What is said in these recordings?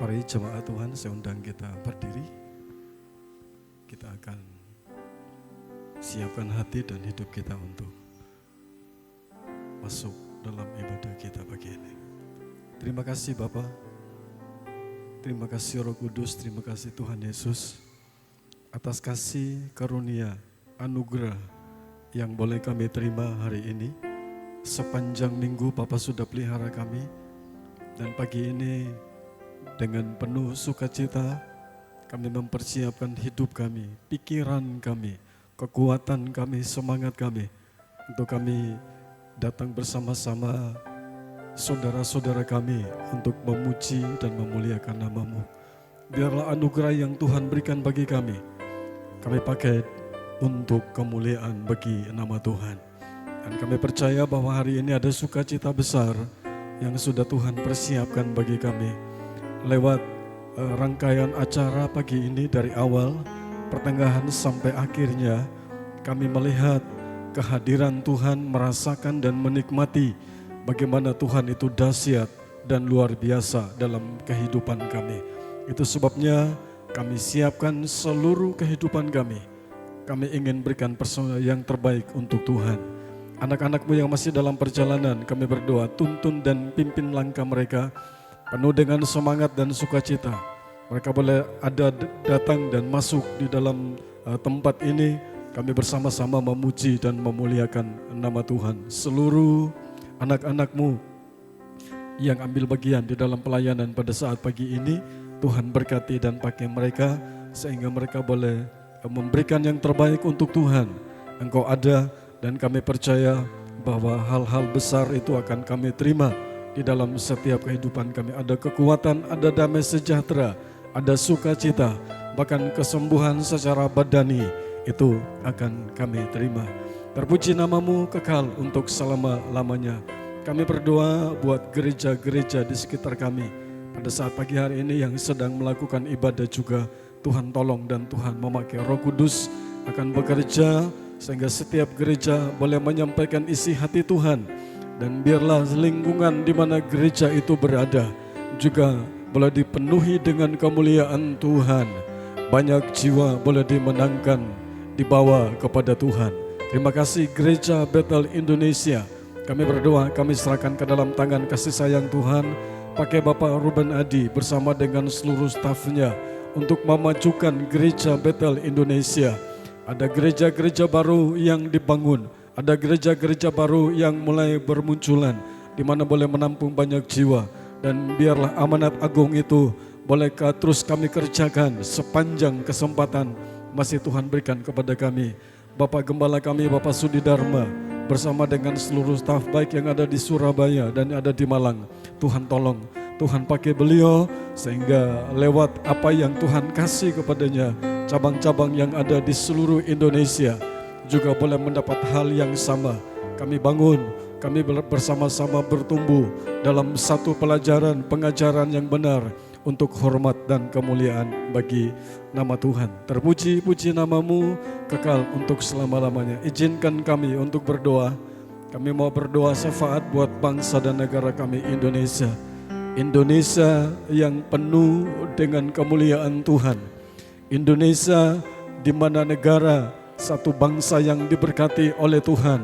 Mari jemaat Tuhan, saya undang kita berdiri. Kita akan siapkan hati dan hidup kita untuk masuk dalam ibadah kita pagi ini. Terima kasih Bapa, terima kasih Roh Kudus, terima kasih Tuhan Yesus atas kasih karunia, anugerah yang boleh kami terima hari ini. Sepanjang minggu Bapa sudah pelihara kami, dan pagi ini dengan penuh sukacita kami mempersiapkan hidup kami, pikiran kami, kekuatan kami, semangat kami untuk kami datang bersama-sama saudara-saudara kami untuk memuji dan memuliakan nama-Mu. Biarlah anugerah yang Tuhan berikan bagi kami pakai untuk kemuliaan bagi nama Tuhan. Dan kami percaya bahwa hari ini ada sukacita besar yang sudah Tuhan persiapkan bagi kami. Lewat rangkaian acara pagi ini dari awal, pertengahan sampai akhirnya, kami melihat kehadiran Tuhan, merasakan dan menikmati bagaimana Tuhan itu dahsyat dan luar biasa dalam kehidupan kami. Itu sebabnya kami siapkan seluruh kehidupan kami. Kami ingin berikan personal yang terbaik untuk Tuhan. Anak-anak-Mu yang masih dalam perjalanan, kami berdoa tuntun dan pimpin langkah mereka penuh dengan semangat dan sukacita. Mereka boleh ada datang dan masuk di dalam tempat ini. Kami bersama-sama memuji dan memuliakan nama Tuhan. Seluruh anak-anak-Mu yang ambil bagian di dalam pelayanan pada saat pagi ini, Tuhan berkati dan pakai mereka sehingga mereka boleh memberikan yang terbaik untuk Tuhan. Engkau ada dan kami percaya bahwa hal-hal besar itu akan kami terima di dalam setiap kehidupan kami. Ada kekuatan, ada damai sejahtera, ada sukacita, bahkan kesembuhan secara badani itu akan kami terima. Terpuji nama-Mu kekal untuk selama-lamanya. Kami berdoa buat gereja-gereja di sekitar kami pada saat pagi hari ini yang sedang melakukan ibadah juga. Tuhan tolong dan Tuhan memakai Roh Kudus akan bekerja sehingga setiap gereja boleh menyampaikan isi hati Tuhan. Dan biarlah lingkungan di mana gereja itu berada juga boleh dipenuhi dengan kemuliaan Tuhan. Banyak jiwa boleh dimenangkan, dibawa kepada Tuhan. Terima kasih Gereja Bethel Indonesia. Kami berdoa, kami serahkan ke dalam tangan kasih sayang Tuhan. Pakai Bapak Ruben Adi bersama dengan seluruh stafnya untuk memajukan Gereja Bethel Indonesia. Ada gereja-gereja baru yang dibangun. Ada gereja-gereja baru yang mulai bermunculan di mana boleh menampung banyak jiwa, dan biarlah amanat agung itu boleh terus kami kerjakan sepanjang kesempatan masih Tuhan berikan kepada kami. Bapak Gembala kami Bapak Sudi Dharma bersama dengan seluruh staf baik yang ada di Surabaya dan ada di Malang. Tuhan tolong, Tuhan pakai beliau sehingga lewat apa yang Tuhan kasih kepadanya, cabang-cabang yang ada di seluruh Indonesia juga boleh mendapat hal yang sama. Kami bangun, kami bersama-sama bertumbuh dalam satu pelajaran, pengajaran yang benar untuk hormat dan kemuliaan bagi nama Tuhan. Terpuji-puji nama-Mu kekal untuk selama-lamanya. Izinkan kami untuk berdoa. Kami mau berdoa syafaat buat bangsa dan negara kami Indonesia. Indonesia yang penuh dengan kemuliaan Tuhan. Indonesia di mana negara satu bangsa yang diberkati oleh Tuhan.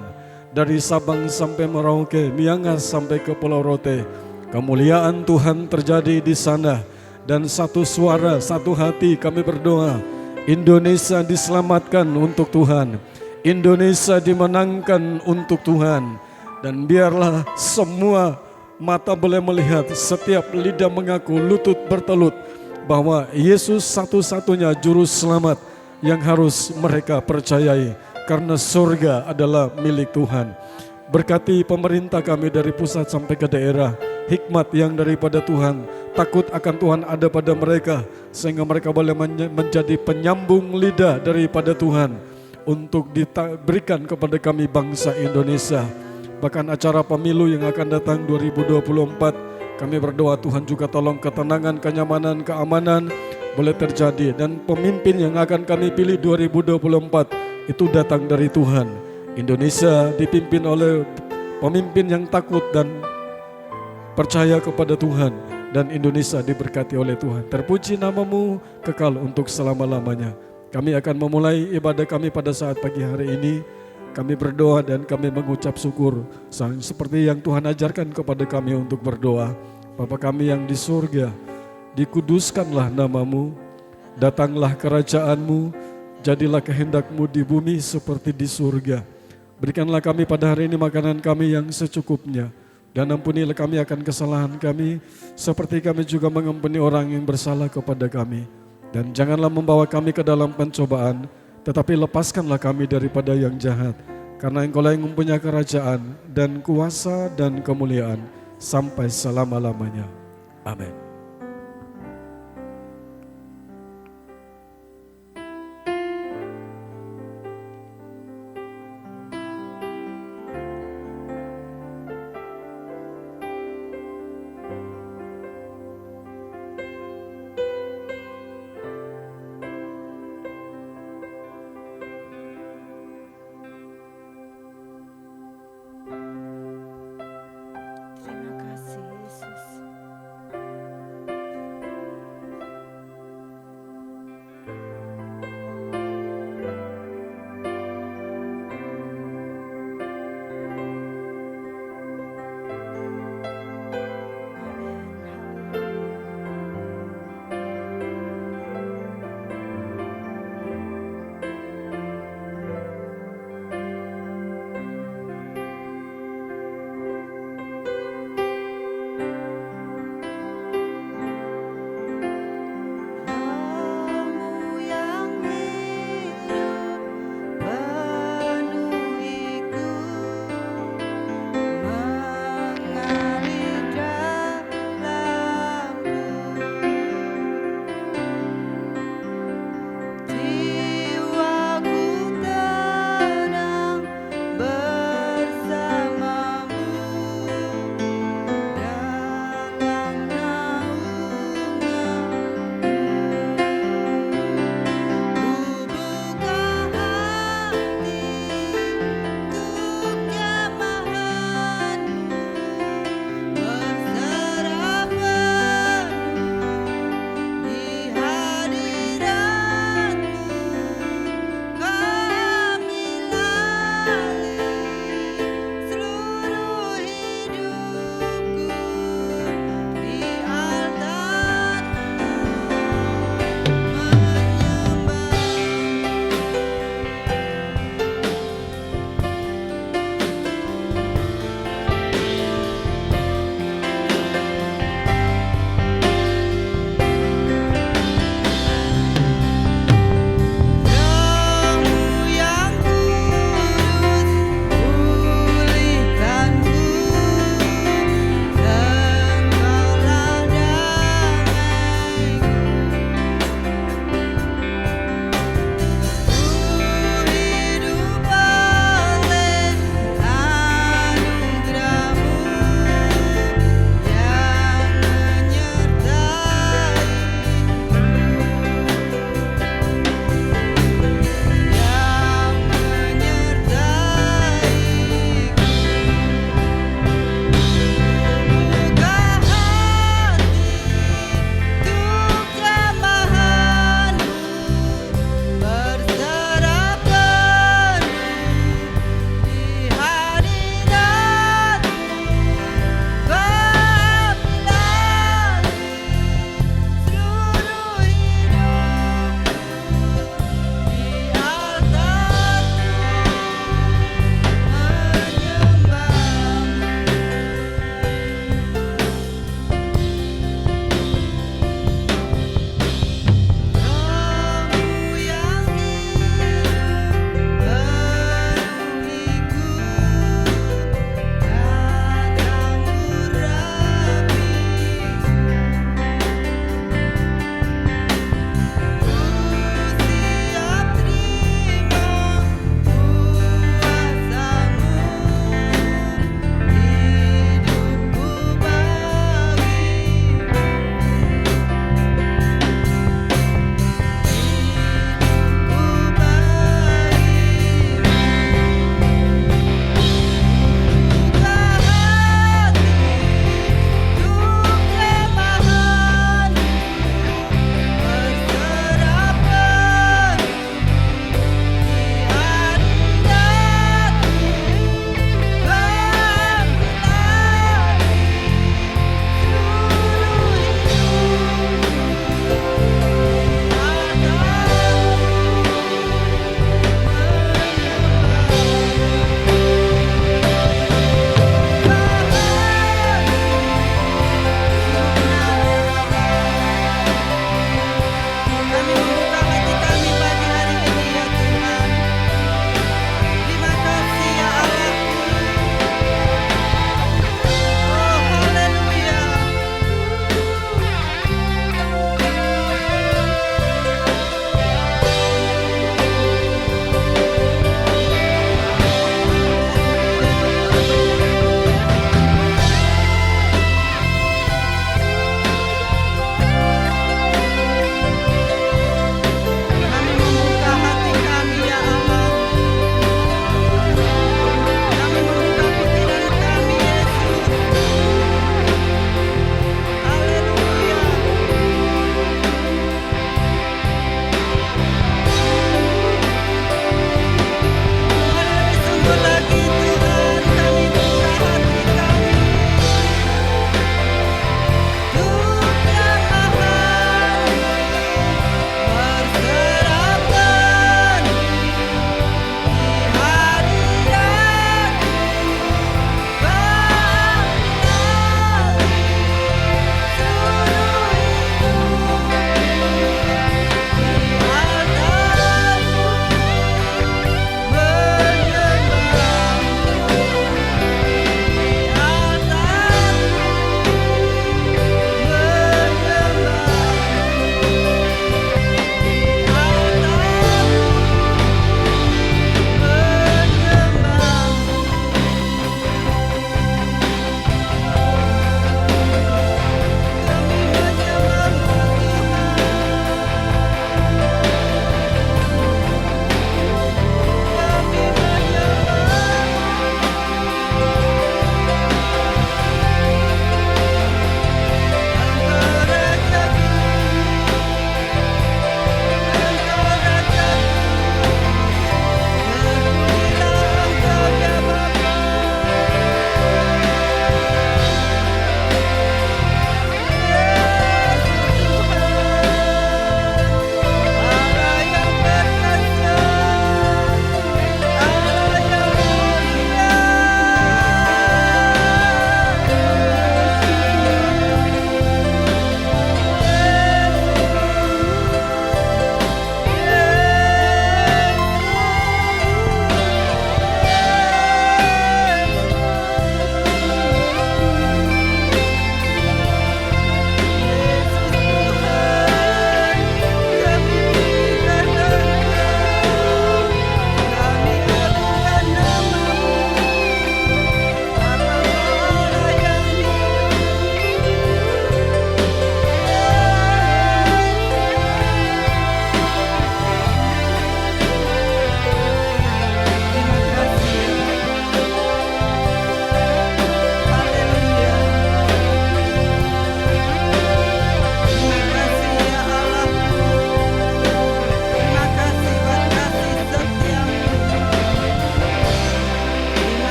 Dari Sabang sampai Merauke, Miangas sampai ke Pulau Rote, kemuliaan Tuhan terjadi di sana. Dan satu suara, satu hati kami berdoa, Indonesia diselamatkan untuk Tuhan. Indonesia dimenangkan untuk Tuhan. Dan biarlah semua mata boleh melihat, setiap lidah mengaku, lutut bertelut bahwa Yesus satu-satunya juru selamat yang harus mereka percayai, karena surga adalah milik Tuhan. Berkati pemerintah kami dari pusat sampai ke daerah, hikmat yang daripada Tuhan, takut akan Tuhan ada pada mereka, sehingga mereka boleh menjadi penyambung lidah daripada Tuhan untuk diberikan kepada kami bangsa Indonesia. Bahkan acara pemilu yang akan datang 2024, kami berdoa Tuhan juga tolong ketenangan, kenyamanan, keamanan boleh terjadi, dan pemimpin yang akan kami pilih 2024 itu datang dari Tuhan. Indonesia dipimpin oleh pemimpin yang takut dan percaya kepada Tuhan, dan Indonesia diberkati oleh Tuhan. Terpuji nama-Mu kekal untuk selama-lamanya. Kami akan memulai ibadah kami pada saat pagi hari ini. Kami berdoa dan kami mengucap syukur seperti yang Tuhan ajarkan kepada kami untuk berdoa. Bapa kami yang di surga, dikuduskanlah nama-Mu, datanglah kerajaan-Mu, jadilah kehendak-Mu di bumi seperti di surga. Berikanlah kami pada hari ini makanan kami yang secukupnya, dan ampunilah kami akan kesalahan kami, seperti kami juga mengampuni orang yang bersalah kepada kami. Dan janganlah membawa kami ke dalam pencobaan, tetapi lepaskanlah kami daripada yang jahat. Karena Engkau-lah yang mempunyai kerajaan dan kuasa dan kemuliaan sampai selama-lamanya. Amin. Terima kasih Yesus.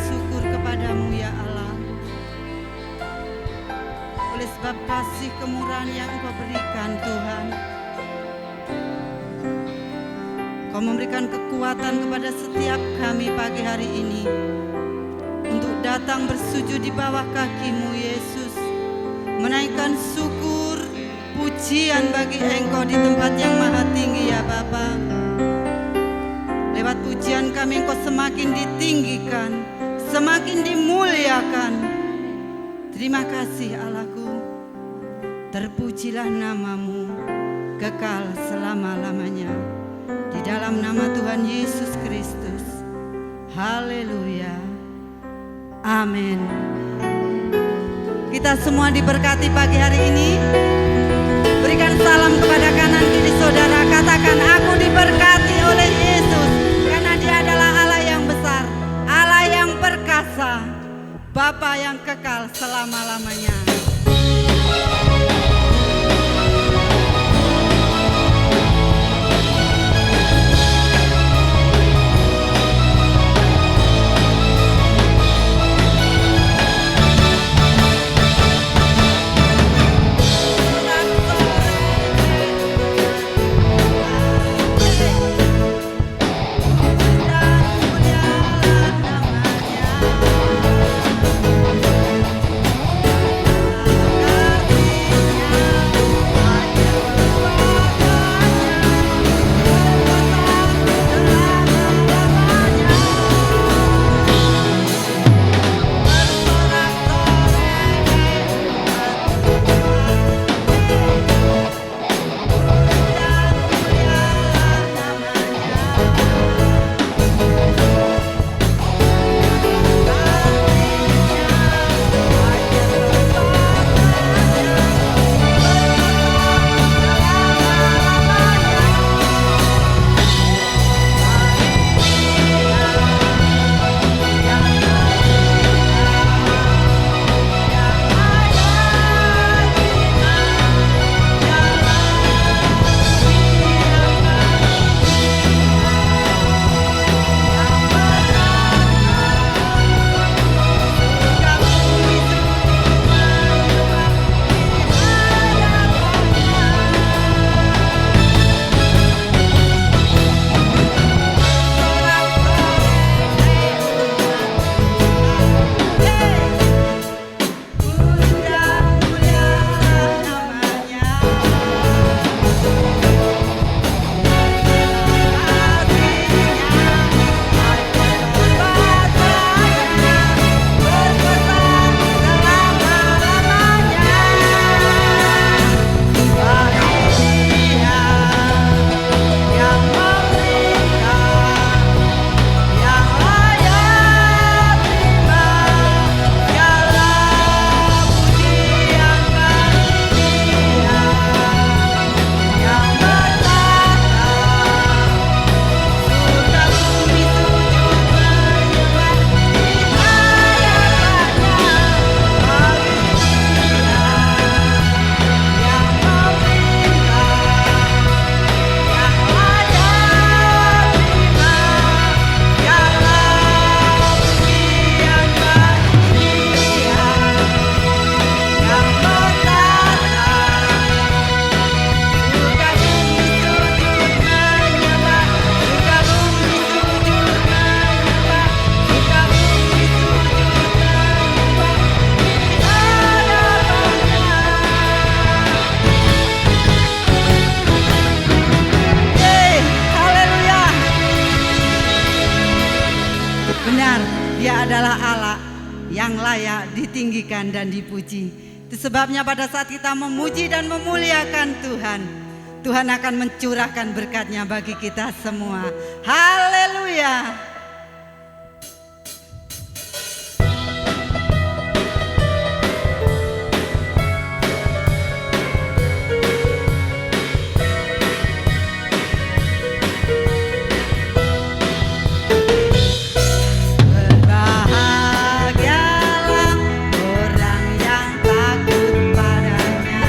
syukur kepadamu ya Allah. Oleh sebab kasih kemurahan yang Engkau berikan Tuhan, Kau memberikan kekuatan kepada setiap kami pagi hari ini untuk datang bersujud di bawah kaki-Mu Yesus, menaikkan syukur, pujian bagi Engkau di tempat yang maha tinggi ya Bapa. Lewat pujian kami Engkau semakin ditinggikan, semakin dimuliakan. Terima kasih Allahku, terpujilah namamu kekal selama-lamanya. Di dalam nama Tuhan Yesus Kristus. Haleluya. Amin. Kita semua diberkati pagi hari ini. Berikan salam kepada kanan kiri saudara. Katakan, aku diberkati oleh Yesus, karena Dia adalah Allah yang besar, Allah yang perkasa, Bapa yang kekal selama-lamanya. Dia adalah Allah yang layak ditinggikan dan dipuji. Itu sebabnya pada saat kita memuji dan memuliakan Tuhan, Tuhan akan mencurahkan berkat-Nya bagi kita semua. Haleluya. Berbahagialah orang yang takut padanya.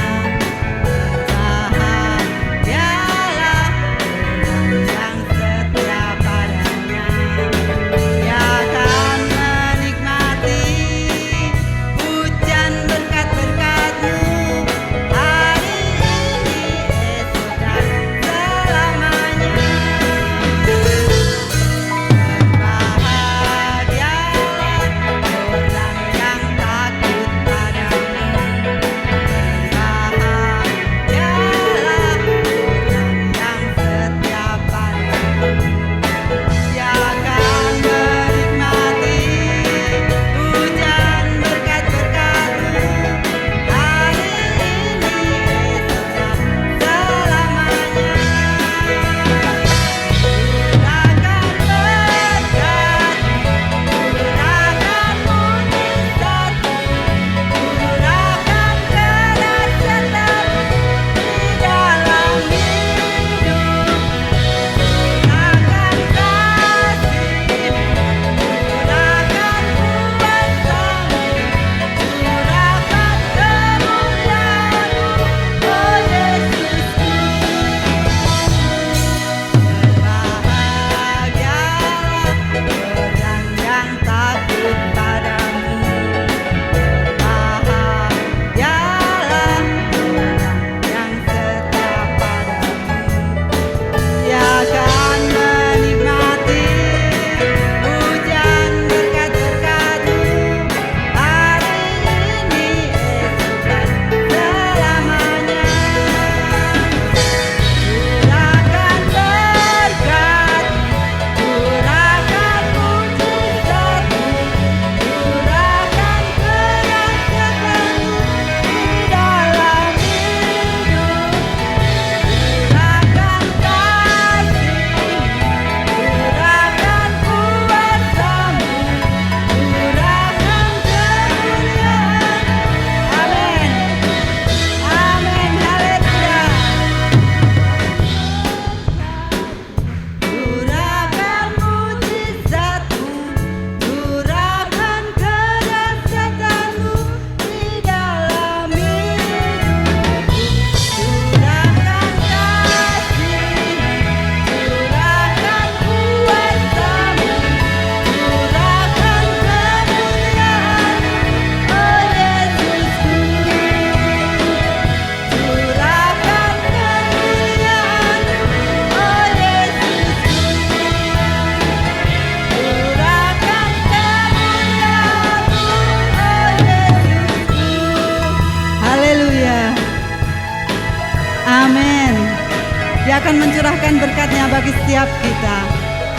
akan mencurahkan berkat-Nya bagi setiap kita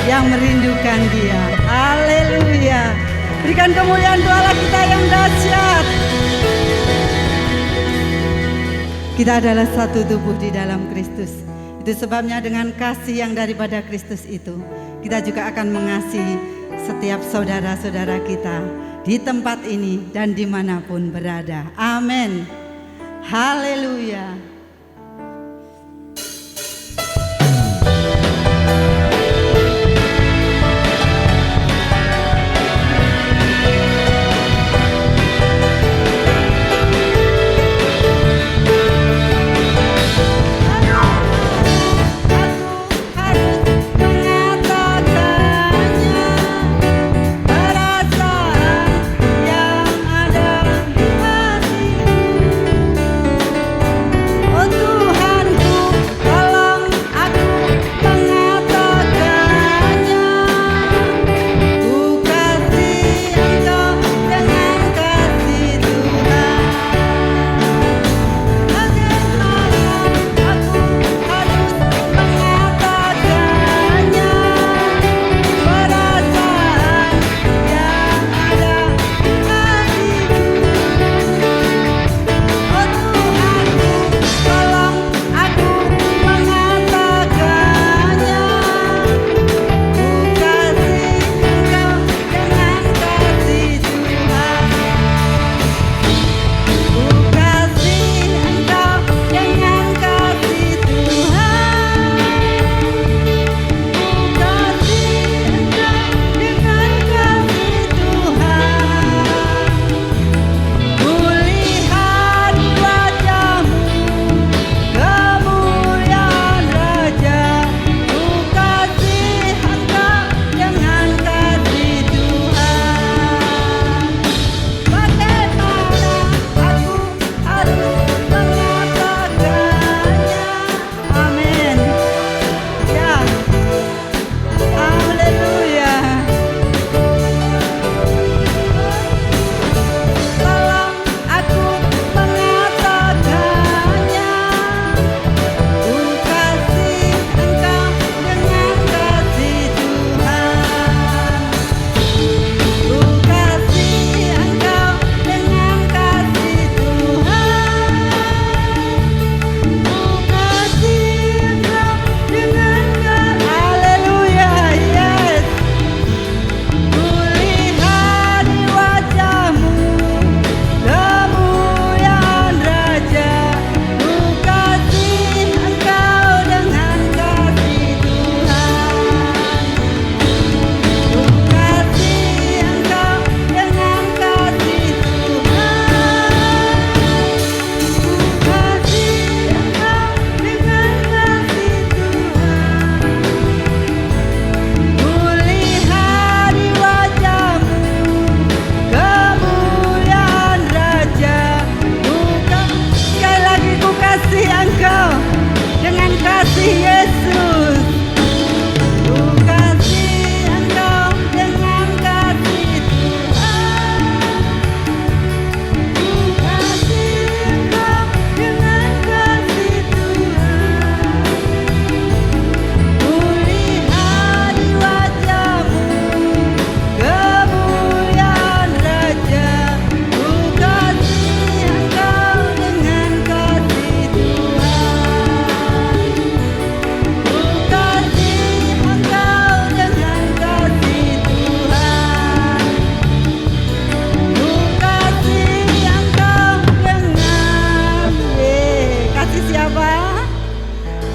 yang merindukan Dia. Haleluya. Berikan kemuliaan doa Allah kita yang dahsyat. Kita adalah satu tubuh di dalam Kristus. Itu sebabnya dengan kasih yang daripada Kristus itu, kita juga akan mengasihi setiap saudara-saudara kita di tempat ini dan dimanapun berada. Amin. Haleluya.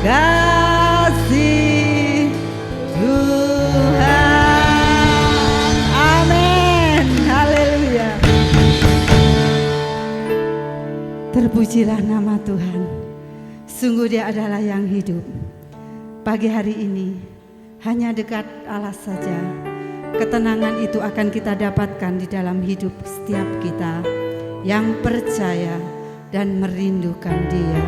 Kasih Tuhan. Amin. Haleluya. Terpujilah nama Tuhan. Sungguh Dia adalah yang hidup. Pagi hari ini hanya dekat Allah saja ketenangan itu akan kita dapatkan di dalam hidup setiap kita yang percaya dan merindukan Dia.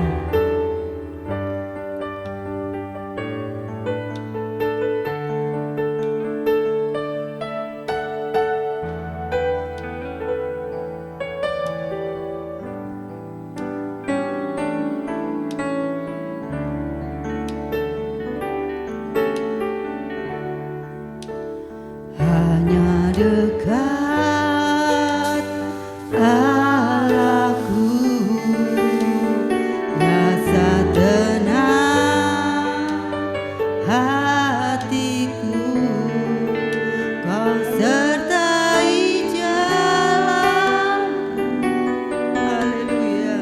hanya dekat Allahku, rasa tenang hatiku, kau sertai jalanku, haleluya,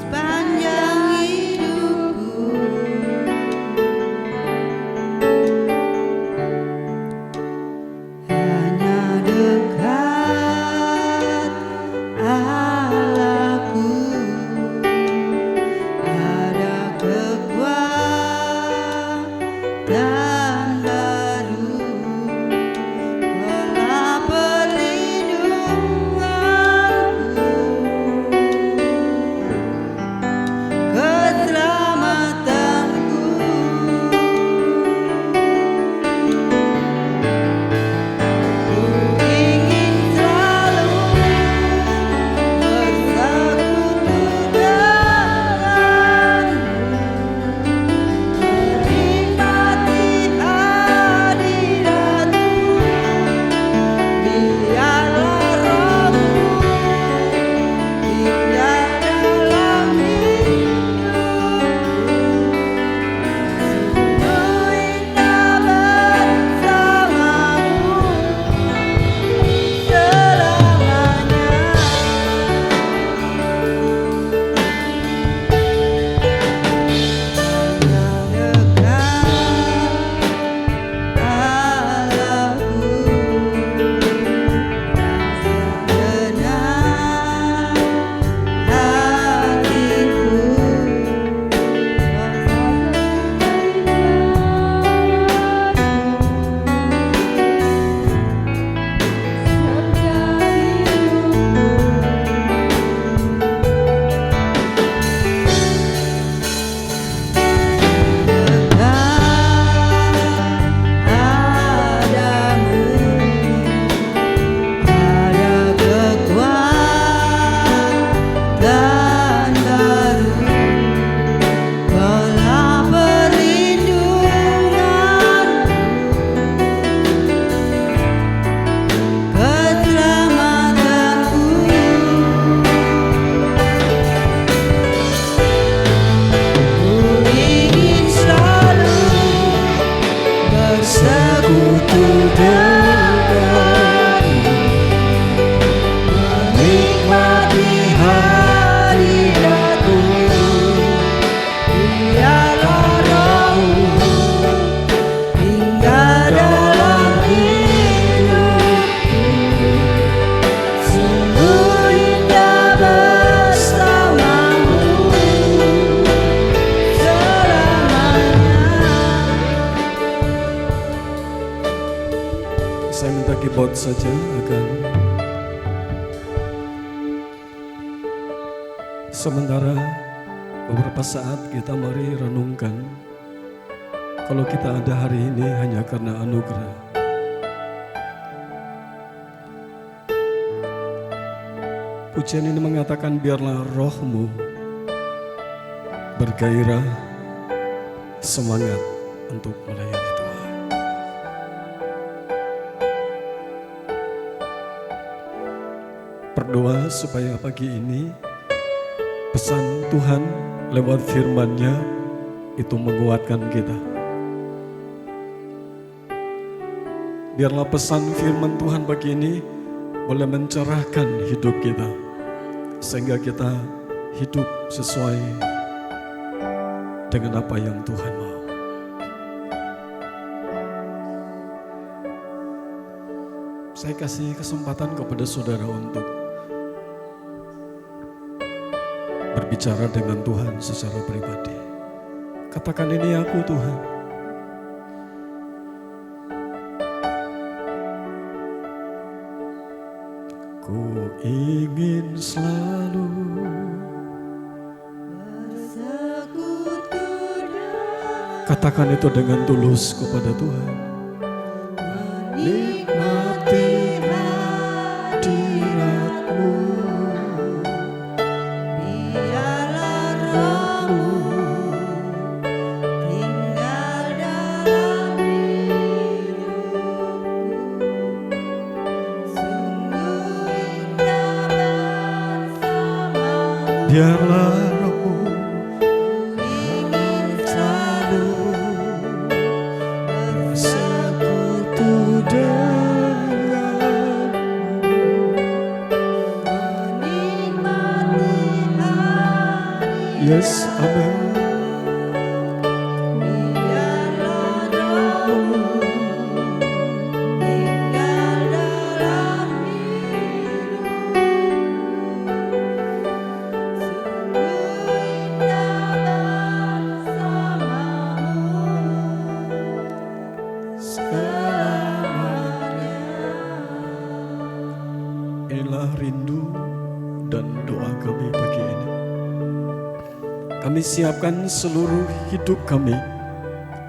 sepanjang hidupku. Hanya dekat Allahku, ada kekuatan baru, Kaulah perlindunganku, keselamatanku. Ku ingin selalu bersekutu denganmu, menikmati hadiratmu. Biarlah rohmu tinggal dalam hidupku, sungguh indah bersamamu selamanya. Hanya dekat Allahku, tenang hatiku, padamu ada kekuatan baru, Kaulah perlindunganku, keselamatanku. Ku ingin selalu bersekutu denganmu, menikmati hadiratmu. Biarlah rohmu tinggal dalam hidupku, sungguh indah bersamamu selamanya. Saya minta keyboard saja akan sementara beberapa saat kita mari renungkan kalau kita ada hari ini hanya karena anugerah. Pujian ini mengatakan biarlah rohmu bergairah, semangat untuk melayani Tuhan. Berdoa supaya pagi ini pesan Tuhan lewat firman-Nya itu menguatkan kita. Biarlah pesan firman Tuhan pagi ini boleh mencerahkan hidup kita, sehingga kita hidup sesuai dengan apa yang Tuhan mau. Saya kasih kesempatan kepada saudara untuk berbicara dengan Tuhan secara pribadi. Katakan, ini aku Tuhan. Ku ingin selalu bersekutu denganmu, katakan itu dengan tulus kepada Tuhan. menikmati hadiratmu. Biarlah rohmu tinggal dalam hidupku, biarlah rohmu selalu bersekutu denganmu. Yes, amin. Inilah rindu dan doa kami pagi ini. Kami siapkan seluruh hidup kami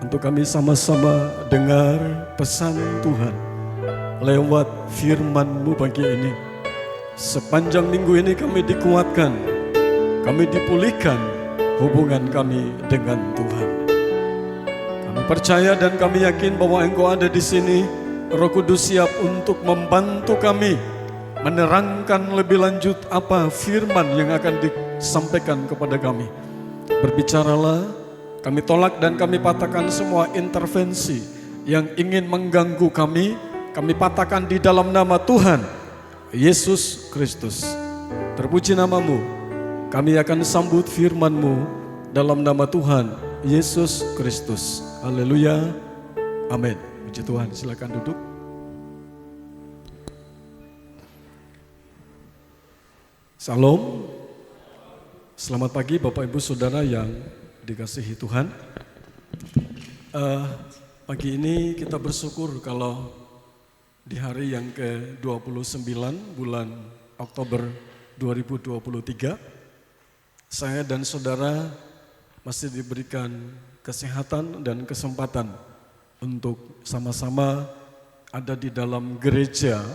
untuk kami sama-sama dengar pesan Tuhan lewat firman-Mu pagi ini. Sepanjang minggu ini kami dikuatkan, kami dipulihkan hubungan kami dengan Tuhan. Kami percaya dan kami yakin bahwa Engkau ada di sini. Roh Kudus siap untuk membantu kami menerangkan lebih lanjut apa firman yang akan disampaikan kepada kami. Berbicaralah, kami tolak dan kami patahkan semua intervensi yang ingin mengganggu kami patahkan di dalam nama Tuhan Yesus Kristus. Terpuji namamu, kami akan sambut firman-Mu dalam nama Tuhan Yesus Kristus. Haleluya, amin. Puji Tuhan, silakan duduk. Salam, selamat pagi Bapak Ibu Saudara yang dikasihi Tuhan. Pagi ini kita bersyukur kalau di hari yang ke-29 bulan Oktober 2023, saya dan saudara masih diberikan kesehatan dan kesempatan untuk sama-sama ada di dalam gereja,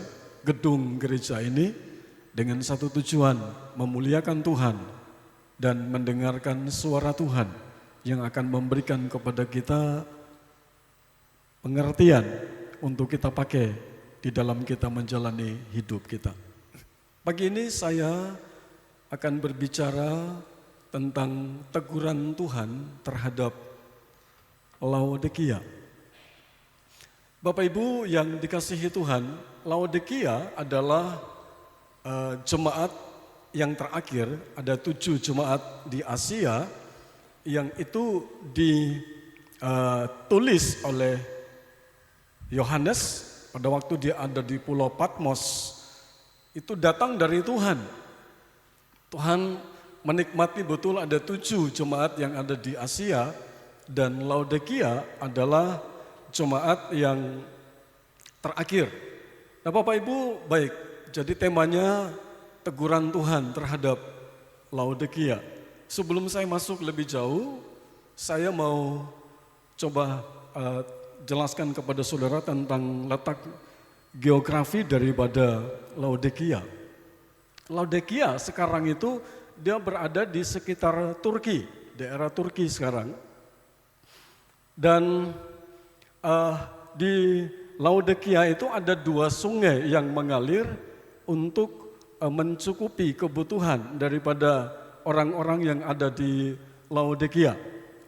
gedung gereja ini, dengan satu tujuan, memuliakan Tuhan dan mendengarkan suara Tuhan yang akan memberikan kepada kita pengertian untuk kita pakai di dalam kita menjalani hidup kita. Pagi ini saya akan berbicara tentang teguran Tuhan terhadap Laodikia. Bapak Ibu yang dikasihi Tuhan, Laodikia adalah jemaat yang terakhir. Ada 7 jemaat di Asia yang itu ditulis oleh Yohanes pada waktu dia ada di Pulau Patmos. Itu datang dari Tuhan. Tuhan menikmati betul ada 7 jemaat yang ada di Asia, dan Laodikia adalah jemaat yang terakhir. Nah Bapak Ibu, baik. Jadi temanya teguran Tuhan terhadap Laodikia. Sebelum saya masuk lebih jauh, saya mau coba jelaskan kepada saudara tentang letak geografi daripada Laodikia. Laodikia sekarang itu dia berada di sekitar Turki, daerah Turki sekarang. Dan di Laodikia itu ada 2 sungai yang mengalir untuk mencukupi kebutuhan daripada orang-orang yang ada di Laodikia.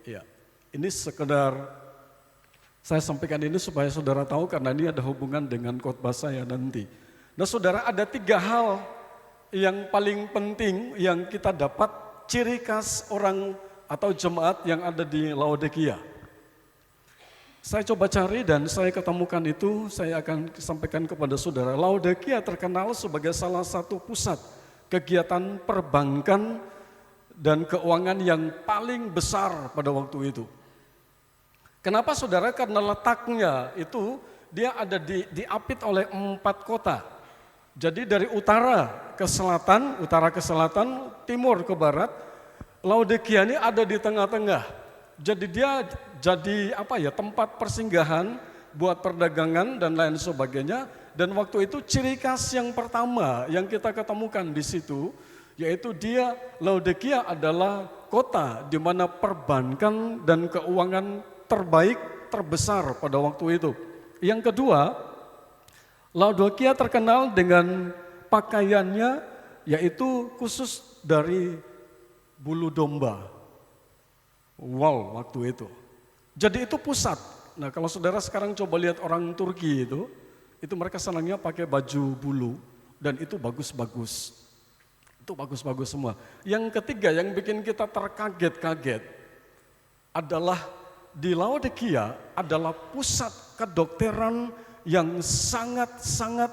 Ya, ini sekedar saya sampaikan ini supaya saudara tahu karena ini ada hubungan dengan khotbah saya nanti. Nah saudara, ada 3 hal yang paling penting yang kita dapat ciri khas orang atau jemaat yang ada di Laodikia. Saya coba cari dan saya ketemukan itu, saya akan sampaikan kepada saudara. Laodikia terkenal sebagai salah satu pusat kegiatan perbankan dan keuangan yang paling besar pada waktu itu. Kenapa saudara? Karena letaknya itu dia ada diapit oleh 4 kota. Jadi dari utara ke selatan, timur ke barat, Laodikia ini ada di tengah-tengah. Jadi dia jadi tempat persinggahan buat perdagangan dan lain sebagainya. Dan waktu itu ciri khas yang pertama yang kita ketemukan di situ, yaitu dia Laodikia adalah kota di mana perbankan dan keuangan terbaik, terbesar pada waktu itu. Yang kedua, Laodikia terkenal dengan pakaiannya, yaitu khusus dari bulu domba. Wow, waktu itu. Jadi itu pusat. Nah, kalau saudara sekarang coba lihat orang Turki itu mereka senangnya pakai baju bulu dan itu bagus-bagus. Itu bagus-bagus semua. Yang ketiga yang bikin kita terkaget-kaget adalah di Laodikia adalah pusat kedokteran yang sangat-sangat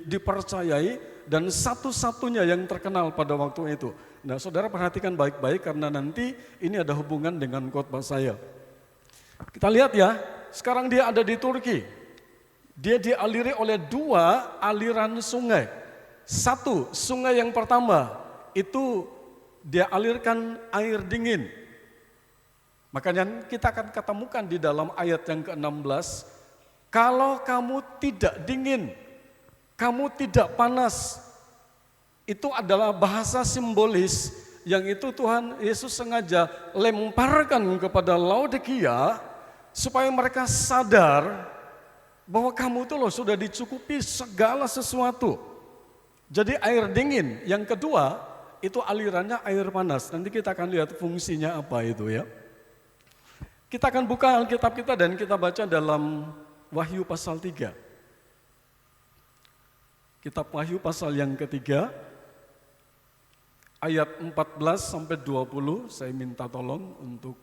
dipercayai dan satu-satunya yang terkenal pada waktu itu. Nah, saudara perhatikan baik-baik karena nanti ini ada hubungan dengan khotbah saya. Kita lihat ya, sekarang dia ada di Turki. Dia dialiri oleh 2 aliran sungai. Satu, sungai yang pertama itu dia alirkan air dingin. Makanya kita akan ketemukan di dalam ayat yang ke-16, kalau kamu tidak dingin, kamu tidak panas. Itu adalah bahasa simbolis yang itu Tuhan Yesus sengaja lemparkan kepada Laodikia supaya mereka sadar bahwa kamu itu loh sudah dicukupi segala sesuatu. Jadi air dingin. Yang kedua itu alirannya air panas. Nanti kita akan lihat fungsinya apa itu ya. Kita akan buka Alkitab kita dan kita baca dalam Wahyu pasal 3. Kitab Wahyu pasal yang ketiga, ayat 14 sampai 20, saya minta tolong untuk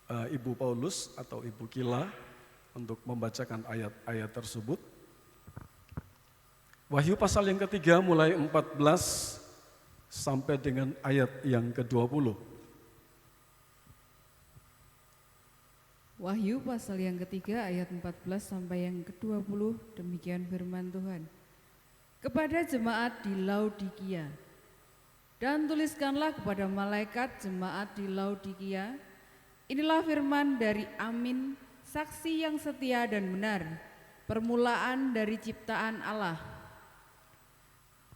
Ibu Paulus atau Ibu Kila untuk membacakan ayat-ayat tersebut. Wahyu pasal yang ketiga mulai 14 sampai dengan ayat yang ke-20. Wahyu pasal yang ketiga ayat 14 sampai yang ke-20, demikian firman Tuhan. Kepada jemaat di Laodikia, dan tuliskanlah kepada malaikat jemaat di Laodikia, inilah firman dari Amin, saksi yang setia dan benar, permulaan dari ciptaan Allah.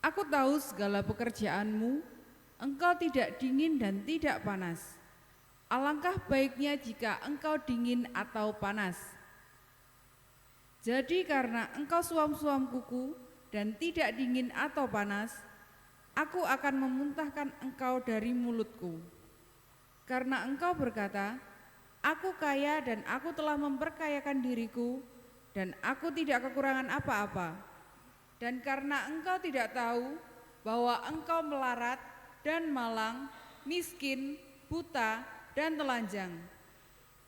Aku tahu segala pekerjaanmu, engkau tidak dingin dan tidak panas. Alangkah baiknya jika engkau dingin atau panas. Jadi karena engkau suam-suam kuku dan tidak dingin atau panas, aku akan memuntahkan engkau dari mulutku. Karena engkau berkata, aku kaya dan aku telah memperkayakan diriku, dan aku tidak kekurangan apa-apa. Dan karena engkau tidak tahu bahwa engkau melarat dan malang, miskin, buta, dan telanjang,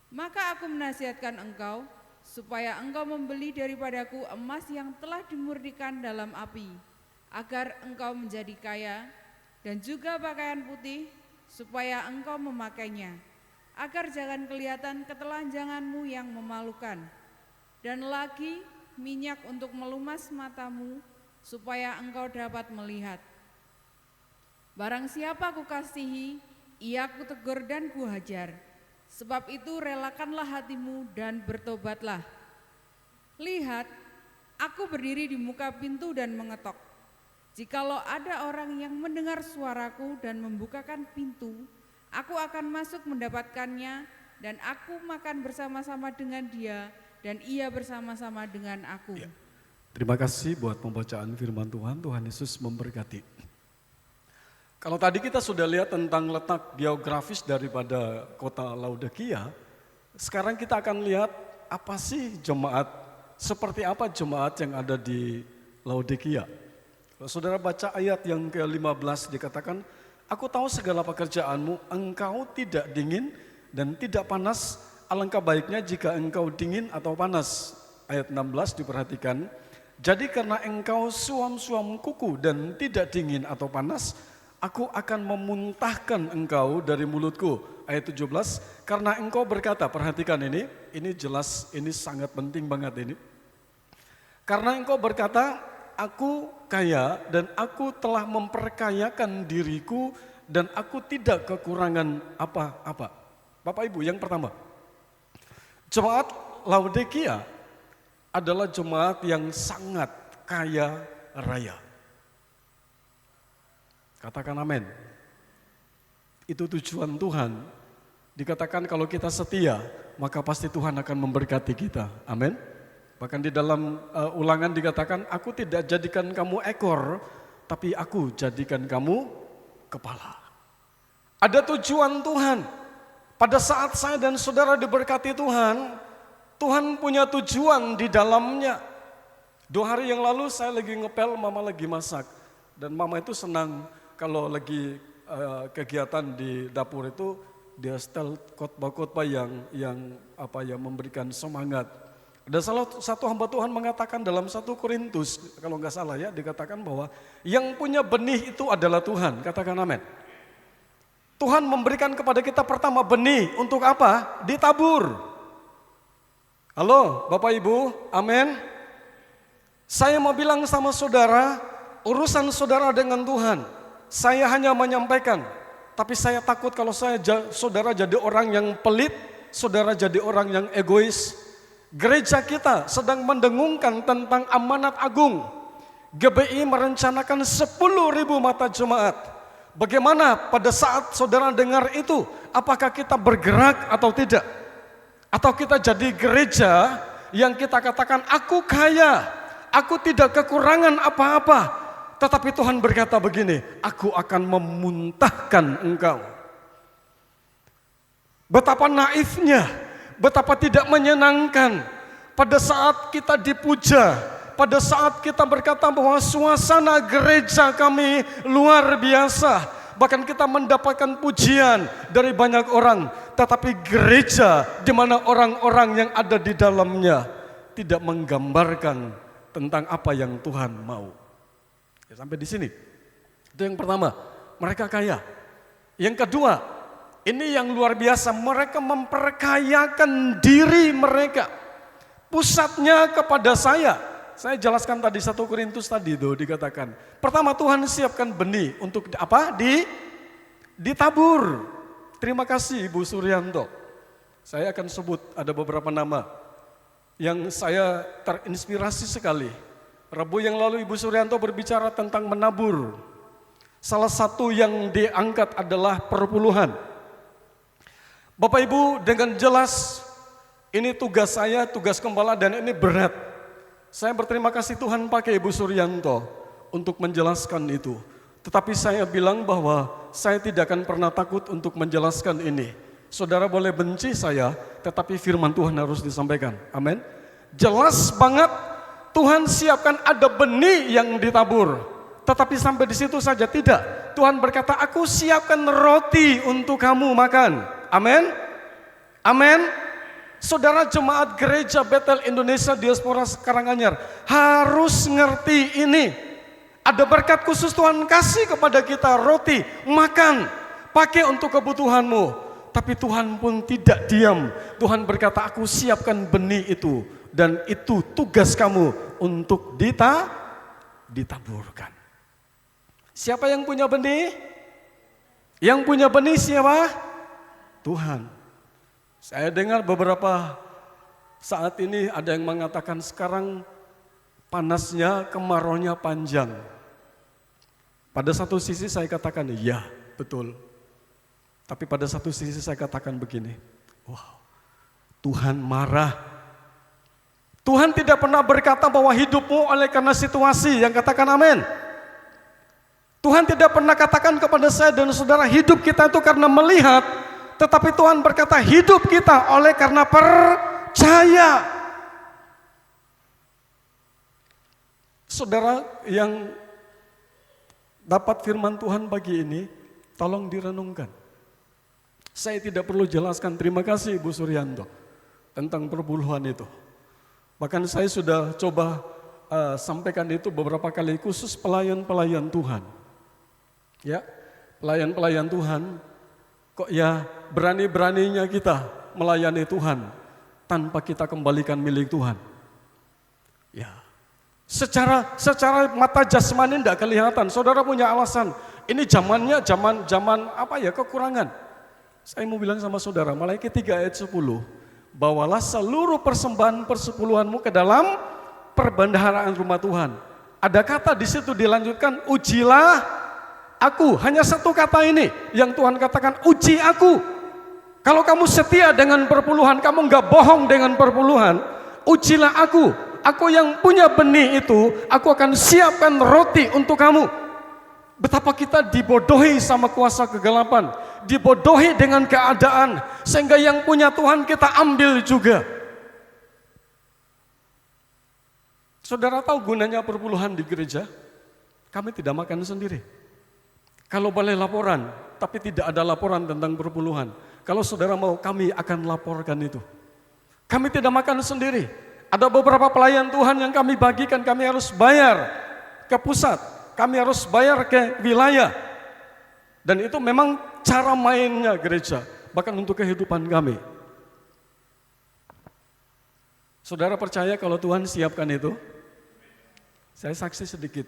maka aku menasihatkan engkau supaya engkau membeli daripadaku emas yang telah dimurnikan dalam api, agar engkau menjadi kaya, dan juga pakaian putih supaya engkau memakainya, agar jangan kelihatan ketelanjanganmu yang memalukan, dan lagi minyak untuk melumas matamu supaya engkau dapat melihat. Barang siapa kukasihi, ia kutegur dan kuhajar. Sebab itu relakanlah hatimu dan bertobatlah. Lihat, aku berdiri di muka pintu dan mengetok. Jikalau ada orang yang mendengar suaraku dan membukakan pintu, aku akan masuk mendapatkannya, dan aku makan bersama-sama dengan dia, dan ia bersama-sama dengan aku. Ya. Terima kasih buat pembacaan firman Tuhan. Tuhan Yesus memberkati. Kalau tadi kita sudah lihat tentang letak geografis daripada kota Laodikia, sekarang kita akan lihat apa sih jemaat, seperti apa jemaat yang ada di Laodikia. Kalau saudara baca ayat yang ke-15 dikatakan, aku tahu segala pekerjaanmu, engkau tidak dingin dan tidak panas, alangkah baiknya jika engkau dingin atau panas. Ayat 16 diperhatikan, jadi karena engkau suam-suam kuku dan tidak dingin atau panas, aku akan memuntahkan engkau dari mulutku. Ayat 17, karena engkau berkata, perhatikan ini jelas, ini sangat penting banget ini. Karena engkau berkata, aku kaya dan aku telah memperkayakan diriku dan aku tidak kekurangan apa-apa. Bapak Ibu, yang pertama, jemaat Laodikia adalah jemaat yang sangat kaya raya. Katakan amin. Itu tujuan Tuhan. Dikatakan kalau kita setia, maka pasti Tuhan akan memberkati kita. Amin. Bahkan di dalam ulangan dikatakan, aku tidak jadikan kamu ekor, tapi aku jadikan kamu kepala. Ada tujuan Tuhan. Pada saat saya dan saudara diberkati Tuhan, Tuhan punya tujuan di dalamnya. 2 hari yang lalu saya lagi ngepel, mama lagi masak. Dan mama itu senang kalau lagi kegiatan di dapur itu, dia setel khotbah-khotbah yang memberikan semangat. Ada salah satu hamba Tuhan mengatakan dalam 1 Korintus, kalau nggak salah ya, dikatakan bahwa yang punya benih itu adalah Tuhan. Katakan amin. Tuhan memberikan kepada kita pertama benih untuk apa? Ditabur. Halo Bapak Ibu, amin. Saya mau bilang sama saudara, urusan saudara dengan Tuhan. Saya hanya menyampaikan, tapi saya takut kalau saudara jadi orang yang pelit, saudara jadi orang yang egois. Gereja kita sedang mendengungkan tentang amanat agung. GBI merencanakan 10.000 mata jemaat. Bagaimana pada saat saudara dengar itu, apakah kita bergerak atau tidak? Atau kita jadi gereja yang kita katakan, aku kaya, aku tidak kekurangan apa-apa. Tetapi Tuhan berkata begini, aku akan memuntahkan engkau. Betapa naifnya, betapa tidak menyenangkan pada saat kita dipuja, pada saat kita berkata bahwa suasana gereja kami luar biasa. Bahkan kita mendapatkan pujian dari banyak orang. Tetapi gereja di mana orang-orang yang ada di dalamnya tidak menggambarkan tentang apa yang Tuhan mau. Ya, sampai di sini. Itu yang pertama, mereka kaya. Yang kedua, ini yang luar biasa, mereka memperkayakan diri mereka. Pusatnya kepada saya. Saya jelaskan tadi 1 Korintus tadi itu dikatakan. Pertama Tuhan siapkan benih untuk apa? Ditabur. Terima kasih Ibu Suryanto. Saya akan sebut ada beberapa nama yang saya terinspirasi sekali. Rabu yang lalu Ibu Suryanto berbicara tentang menabur. Salah satu yang diangkat adalah perpuluhan. Bapak Ibu, dengan jelas ini tugas saya, tugas gembala, dan ini berat. Saya berterima kasih Tuhan pakai Ibu Suryanto untuk menjelaskan itu. Tetapi saya bilang bahwa saya tidak akan pernah takut untuk menjelaskan ini. Saudara boleh benci saya, tetapi firman Tuhan harus disampaikan. Amin. Jelas banget Tuhan siapkan ada benih yang ditabur. Tetapi sampai di situ saja tidak. Tuhan berkata, aku siapkan roti untuk kamu makan. Amin. Amin. Saudara jemaat gereja Betel Indonesia Diaspora Karanganyar harus ngerti ini. Ada berkat khusus Tuhan kasih kepada kita, roti, makan, pakai untuk kebutuhanmu. Tapi Tuhan pun tidak diam. Tuhan berkata, aku siapkan benih itu. Dan itu tugas kamu untuk ditaburkan. Siapa yang punya benih? Yang punya benih siapa? Tuhan. Saya dengar beberapa saat ini ada yang mengatakan sekarang panasnya, kemaraunya panjang. Pada satu sisi saya katakan iya, betul. Tapi pada satu sisi saya katakan begini, wow, Tuhan marah. Tuhan tidak pernah berkata bahwa hidupmu oleh karena situasi, yang katakan amin. Tuhan tidak pernah katakan kepada saya dan saudara hidup kita itu karena melihat, tetapi Tuhan berkata hidup kita oleh karena percaya. Saudara yang dapat firman Tuhan pagi ini, tolong direnungkan. Saya tidak perlu jelaskan, terima kasih Ibu Suryanto tentang perpuluhan itu. Bahkan saya sudah coba sampaikan itu beberapa kali, khusus pelayan-pelayan Tuhan. Ya, pelayan-pelayan Tuhan. Kok ya berani-beraninya kita melayani Tuhan tanpa kita kembalikan milik Tuhan. Ya, secara mata jasmani tidak kelihatan. Saudara punya alasan. Ini zamannya zaman apa ya, kekurangan. Saya mau bilang sama saudara, Malaiki 3 ayat 10. Bawalah seluruh persembahan persepuluhanmu ke dalam perbendaharaan rumah Tuhan. Ada kata di situ dilanjutkan, ujilah aku. Hanya satu kata ini yang Tuhan katakan, uji aku. Kalau kamu setia dengan perpuluhan, kamu enggak bohong dengan perpuluhan, ujilah aku. Aku yang punya benih itu, aku akan siapkan roti untuk kamu. Betapa kita dibodohi sama kuasa kegelapan, dibodohi dengan keadaan, sehingga yang punya Tuhan kita ambil juga. Saudara tahu gunanya perpuluhan di gereja? Kami tidak makan sendiri. Kalau boleh laporan, tapi tidak ada laporan tentang perpuluhan. Kalau saudara mau, kami akan laporkan itu. Kami tidak makan sendiri. Ada beberapa pelayan Tuhan yang kami bagikan, kami harus bayar ke pusat, kami harus bayar ke wilayah. Dan itu memang cara mainnya gereja, bahkan untuk kehidupan kami. Saudara percaya kalau Tuhan siapkan itu? Saya saksi sedikit.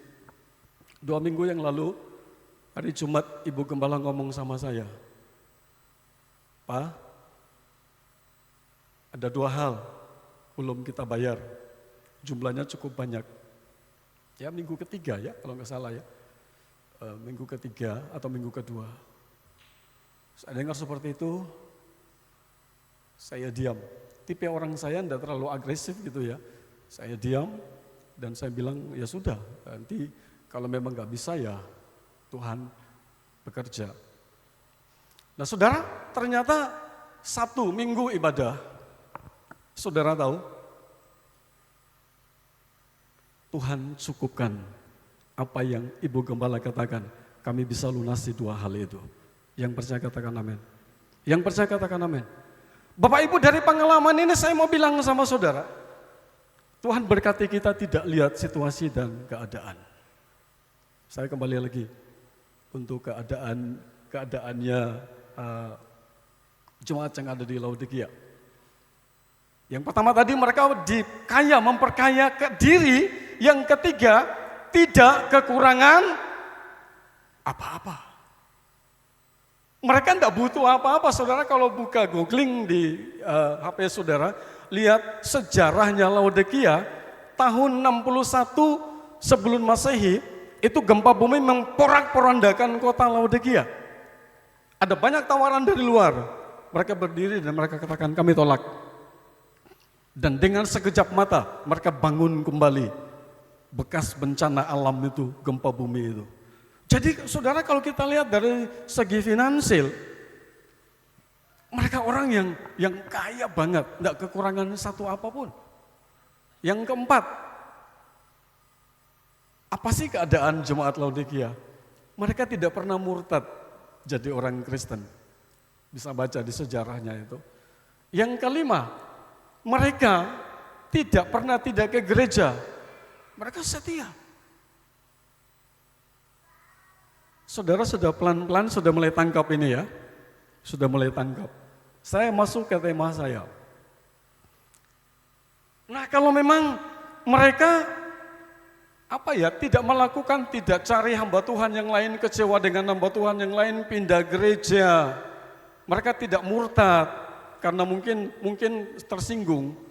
2 minggu yang lalu, hari Jumat, Ibu Gembala ngomong sama saya, Pak, ada 2 hal belum kita bayar, jumlahnya cukup banyak. Ya minggu ketiga ya, kalau nggak salah ya. Minggu ketiga atau minggu kedua. Saya dengar seperti itu, saya diam. Tipe orang saya tidak terlalu agresif gitu ya. Saya diam dan saya bilang, ya sudah, nanti kalau memang nggak bisa ya Tuhan bekerja. Nah saudara, ternyata 1 minggu ibadah, saudara tahu, Tuhan cukupkan apa yang Ibu Gembala katakan. Kami bisa lunasi 2 hal itu. Yang percaya katakan amin. Yang percaya katakan amin. Bapak Ibu, dari pengalaman ini saya mau bilang sama saudara, Tuhan berkati kita tidak lihat situasi dan keadaan. Saya kembali lagi untuk keadaannya jemaat yang ada di Laodikia. Yang pertama tadi mereka memperkaya diri. Yang ketiga, tidak kekurangan apa-apa. Mereka tidak butuh apa-apa. Saudara kalau buka googling di HP saudara, lihat sejarahnya Laodikia, tahun 61 sebelum Masehi, itu gempa bumi memporak-porandakan kota Laodikia. Ada banyak tawaran dari luar. Mereka berdiri dan mereka katakan, kami tolak. Dan dengan sekejap mata mereka bangun kembali bekas bencana alam itu, gempa bumi itu. Jadi saudara kalau kita lihat dari segi finansial, mereka orang yang kaya banget, tidak kekurangan satu apapun. Yang keempat, apa sih keadaan jemaat Laodikia? Mereka tidak pernah murtad jadi orang Kristen. Bisa baca di sejarahnya itu. Yang kelima, mereka tidak pernah tidak ke gereja. Mereka setia. Saudara sudah pelan-pelan sudah mulai tangkap ini ya. Sudah mulai tangkap. Saya masuk ke tema saya. Nah kalau memang mereka tidak melakukan, tidak cari hamba Tuhan yang lain, kecewa dengan hamba Tuhan yang lain, pindah gereja. Mereka tidak murtad. Karena mungkin tersinggung.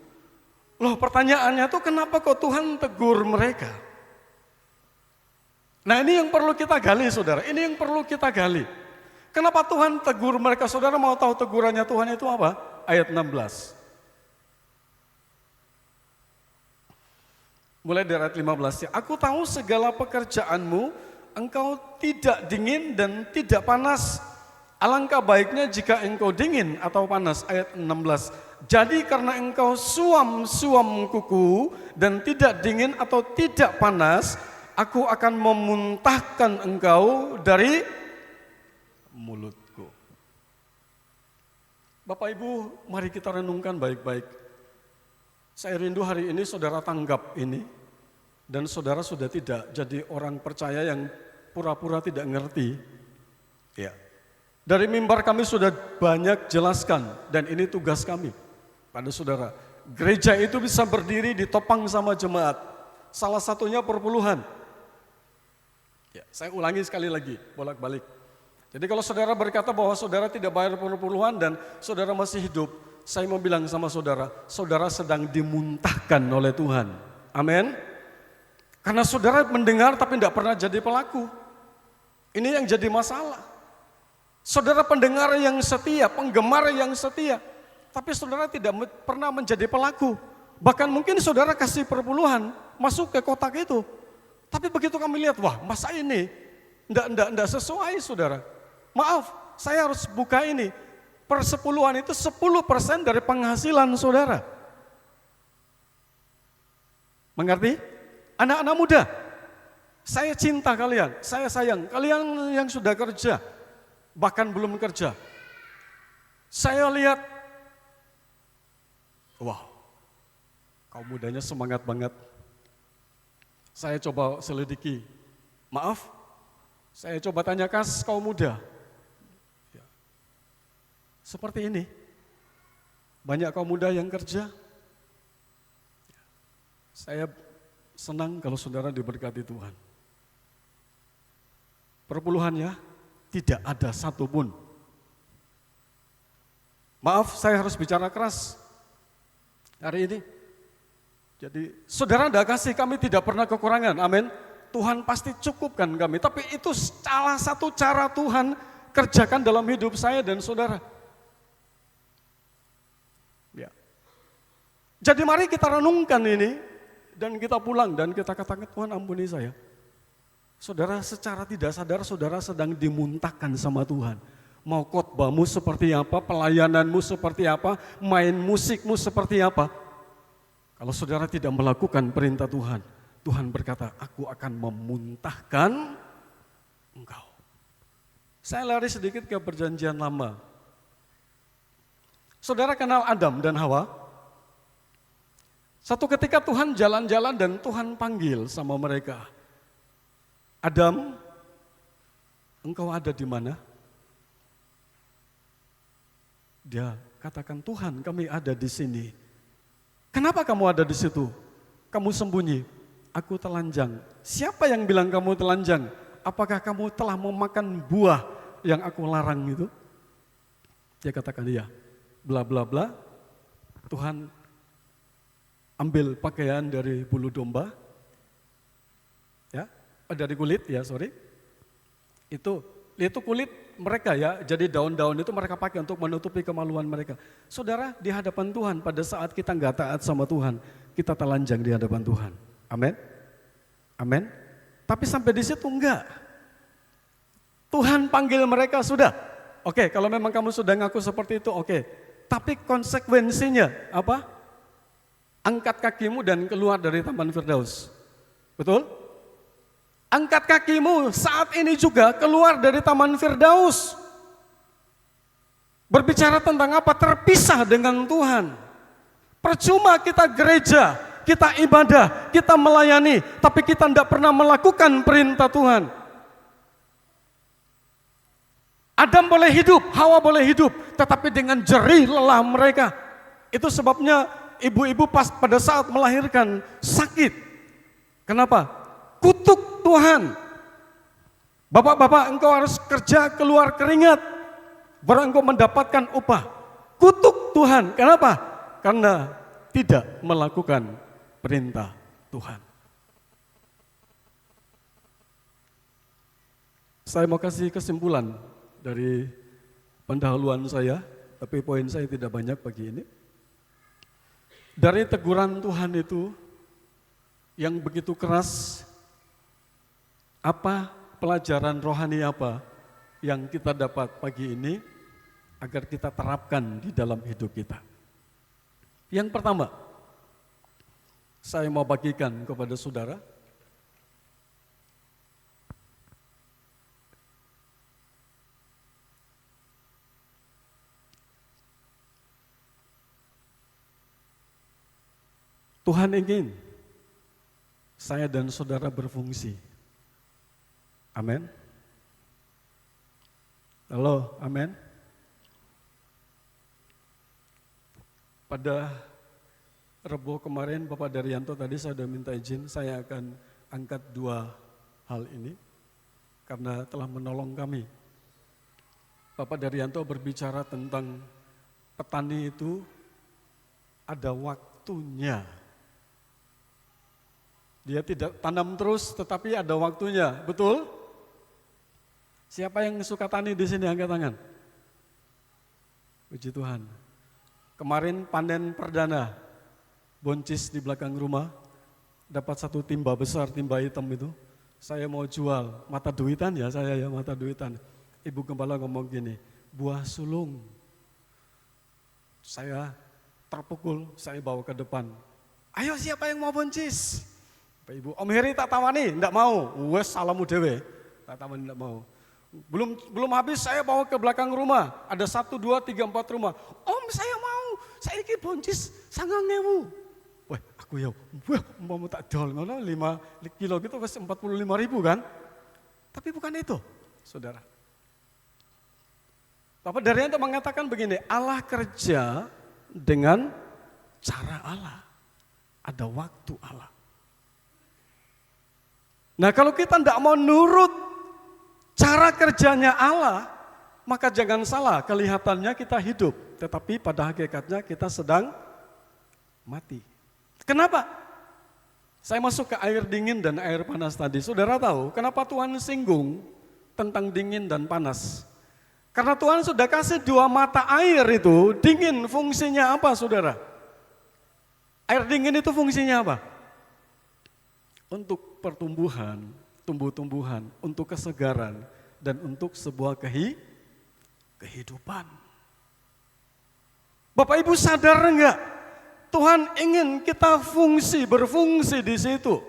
Loh pertanyaannya tuh kenapa kok Tuhan tegur mereka? Nah ini yang perlu kita gali saudara, ini yang perlu kita gali. Kenapa Tuhan tegur mereka? Saudara mau tahu tegurannya Tuhan itu apa? Ayat 16. Mulai dari ayat 15 ya. Aku tahu segala pekerjaanmu, engkau tidak dingin dan tidak panas. Alangkah baiknya jika engkau dingin atau panas. Ayat 16. Jadi karena engkau suam kuku dan tidak dingin atau tidak panas, aku akan memuntahkan engkau dari mulutku. Bapak Ibu, mari kita renungkan baik-baik. Saya rindu hari ini saudara tanggap ini. Dan saudara sudah tidak jadi orang percaya yang pura-pura tidak ngerti. Ya. Dari mimbar kami sudah banyak jelaskan dan ini tugas kami pada saudara. Gereja itu bisa berdiri ditopang sama jemaat. Salah satunya perpuluhan. Ya, saya ulangi sekali lagi, bolak-balik. Jadi kalau saudara berkata bahwa saudara tidak bayar perpuluhan dan saudara masih hidup, saya mau bilang sama saudara, saudara sedang dimuntahkan oleh Tuhan. Amin. Karena saudara mendengar tapi tidak pernah jadi pelaku. Ini yang jadi masalah. Saudara pendengar yang setia, penggemar yang setia, tapi saudara tidak pernah menjadi pelaku. Bahkan mungkin saudara kasih perpuluhan, masuk ke kotak itu. Tapi begitu kami lihat, wah masa ini enggak sesuai saudara. Maaf, saya harus buka ini. Persepuluhan itu 10% dari penghasilan saudara. Mengerti? Anak-anak muda, saya cinta kalian, saya sayang. Kalian yang sudah kerja, bahkan belum kerja. Saya lihat, wow, kaum mudanya semangat banget. Saya coba selidiki, maaf, saya coba tanya kas kaum muda. Ya. Seperti ini, banyak kaum muda yang kerja. Saya senang kalau saudara diberkati Tuhan. Perpuluhannya tidak ada satupun. Maaf, saya harus bicara keras hari ini. Jadi saudara tidak kasih, kami tidak pernah kekurangan, amin. Tuhan pasti cukupkan kami, tapi itu salah satu cara Tuhan kerjakan dalam hidup saya dan saudara. Ya. Jadi mari kita renungkan ini, dan kita pulang dan kita katakan, Tuhan ampuni saya. Saudara secara tidak sadar, saudara sedang dimuntahkan sama Tuhan. Mau khotbahmu seperti apa, pelayananmu seperti apa, main musikmu seperti apa. Kalau saudara tidak melakukan perintah Tuhan, Tuhan berkata, aku akan memuntahkan engkau. Saya lari sedikit ke perjanjian lama. Saudara kenal Adam dan Hawa? Satu ketika Tuhan jalan-jalan dan Tuhan panggil sama mereka. Adam, engkau ada di mana? Dia katakan, Tuhan kami ada di sini. Kenapa kamu ada di situ? Kamu sembunyi. Aku telanjang. Siapa yang bilang kamu telanjang? Apakah kamu telah memakan buah yang aku larang itu? Dia katakan iya. Bla bla bla. Tuhan ambil pakaian dari bulu domba. Ya, dari kulit ya, sorry. Itu kulit mereka ya, jadi daun-daun itu mereka pakai untuk menutupi kemaluan mereka. Saudara, di hadapan Tuhan pada saat kita nggak taat sama Tuhan, kita telanjang di hadapan Tuhan. Amin. Amin. Tapi sampai di situ enggak. Tuhan panggil mereka sudah. Oke, kalau memang kamu sudah ngaku seperti itu, oke. Tapi konsekuensinya apa? Angkat kakimu dan keluar dari Taman Firdaus. Betul? Angkat kakimu saat ini juga keluar dari Taman Firdaus. Berbicara tentang apa? Terpisah dengan Tuhan. Percuma kita gereja, kita ibadah, kita melayani, tapi kita tidak pernah melakukan perintah Tuhan. Adam boleh hidup, Hawa boleh hidup, tetapi dengan jerih lelah mereka. Itu sebabnya ibu-ibu pas pada saat melahirkan sakit. Kenapa? Kutuk Tuhan. Bapak-bapak, engkau harus kerja keluar keringat, baru engkau mendapatkan upah. Kutuk Tuhan. Kenapa? Karena tidak melakukan perintah Tuhan. Saya mau kasih kesimpulan dari pendahuluan saya, tapi poin saya tidak banyak pagi ini. Dari teguran Tuhan itu yang begitu keras, apa pelajaran rohani apa yang kita dapat pagi ini agar kita terapkan di dalam hidup kita? Yang pertama, saya mau bagikan kepada saudara. Tuhan ingin saya dan saudara berfungsi. Amin. Halo, amin. Pada Rebo kemarin Bapak Daryanto tadi saya sudah minta izin, saya akan angkat dua hal ini karena telah menolong kami. Bapak Daryanto berbicara tentang petani itu ada waktunya. Dia tidak tanam terus tetapi ada waktunya, betul? Siapa yang suka tani di sini angkat tangan? Puji Tuhan. Kemarin panen perdana, boncis di belakang rumah, dapat satu timba besar, timba hitam itu. Saya mau jual, mata duitan ya saya ya, mata duitan. Ibu gembala ngomong gini, buah sulung. Saya terpukul, saya bawa ke depan. Ayo siapa yang mau buncis? Pak Ibu, Om Heri tak tawani, enggak mau. Wes salamu dewe, tak tawani enggak mau. Belum habis saya bawa ke belakang rumah. Ada 1, 2, 3, 4 rumah. Om saya mau, saya iki buncis 9.000. Wah aku ya, mau tak dol ngono 5 kilo gitu wes 45.000 kan. Tapi bukan itu, saudara. Bapak dari itu mengatakan begini, Allah kerja dengan cara Allah. Ada waktu Allah. Nah kalau kita tidak mau nurut cara kerjanya Allah, maka jangan salah, kelihatannya kita hidup, tetapi pada hakikatnya kita sedang mati. Kenapa? Saya masuk ke air dingin dan air panas tadi. Saudara tahu kenapa Tuhan singgung tentang dingin dan panas? Karena Tuhan sudah kasih 2 mata air itu, dingin fungsinya apa saudara? Air dingin itu fungsinya apa? Untuk pertumbuhan, tumbuh-tumbuhan, untuk kesegaran, dan untuk sebuah kehidupan. Bapak Ibu sadar enggak? Tuhan ingin kita berfungsi di situ.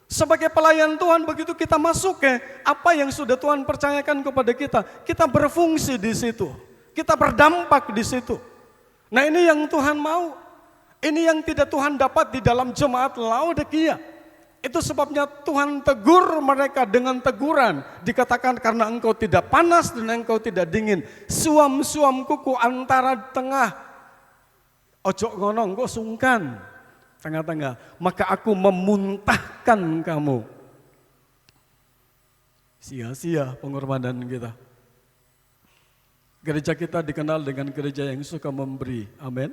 Sebagai pelayan Tuhan, begitu kita masuk ke apa yang sudah Tuhan percayakan kepada kita berfungsi di situ. Kita berdampak di situ. Nah ini yang Tuhan mau. Ini yang tidak Tuhan dapat di dalam jemaat Laodikia. Itu sebabnya Tuhan tegur mereka dengan teguran. Dikatakan karena engkau tidak panas dan engkau tidak dingin. Suam-suam kuku antara tengah. Ojo ngono engkau sungkan. Tengah-tengah. Maka aku memuntahkan kamu. Sia-sia pengorbanan kita. Gereja kita dikenal dengan gereja yang suka memberi. Amin.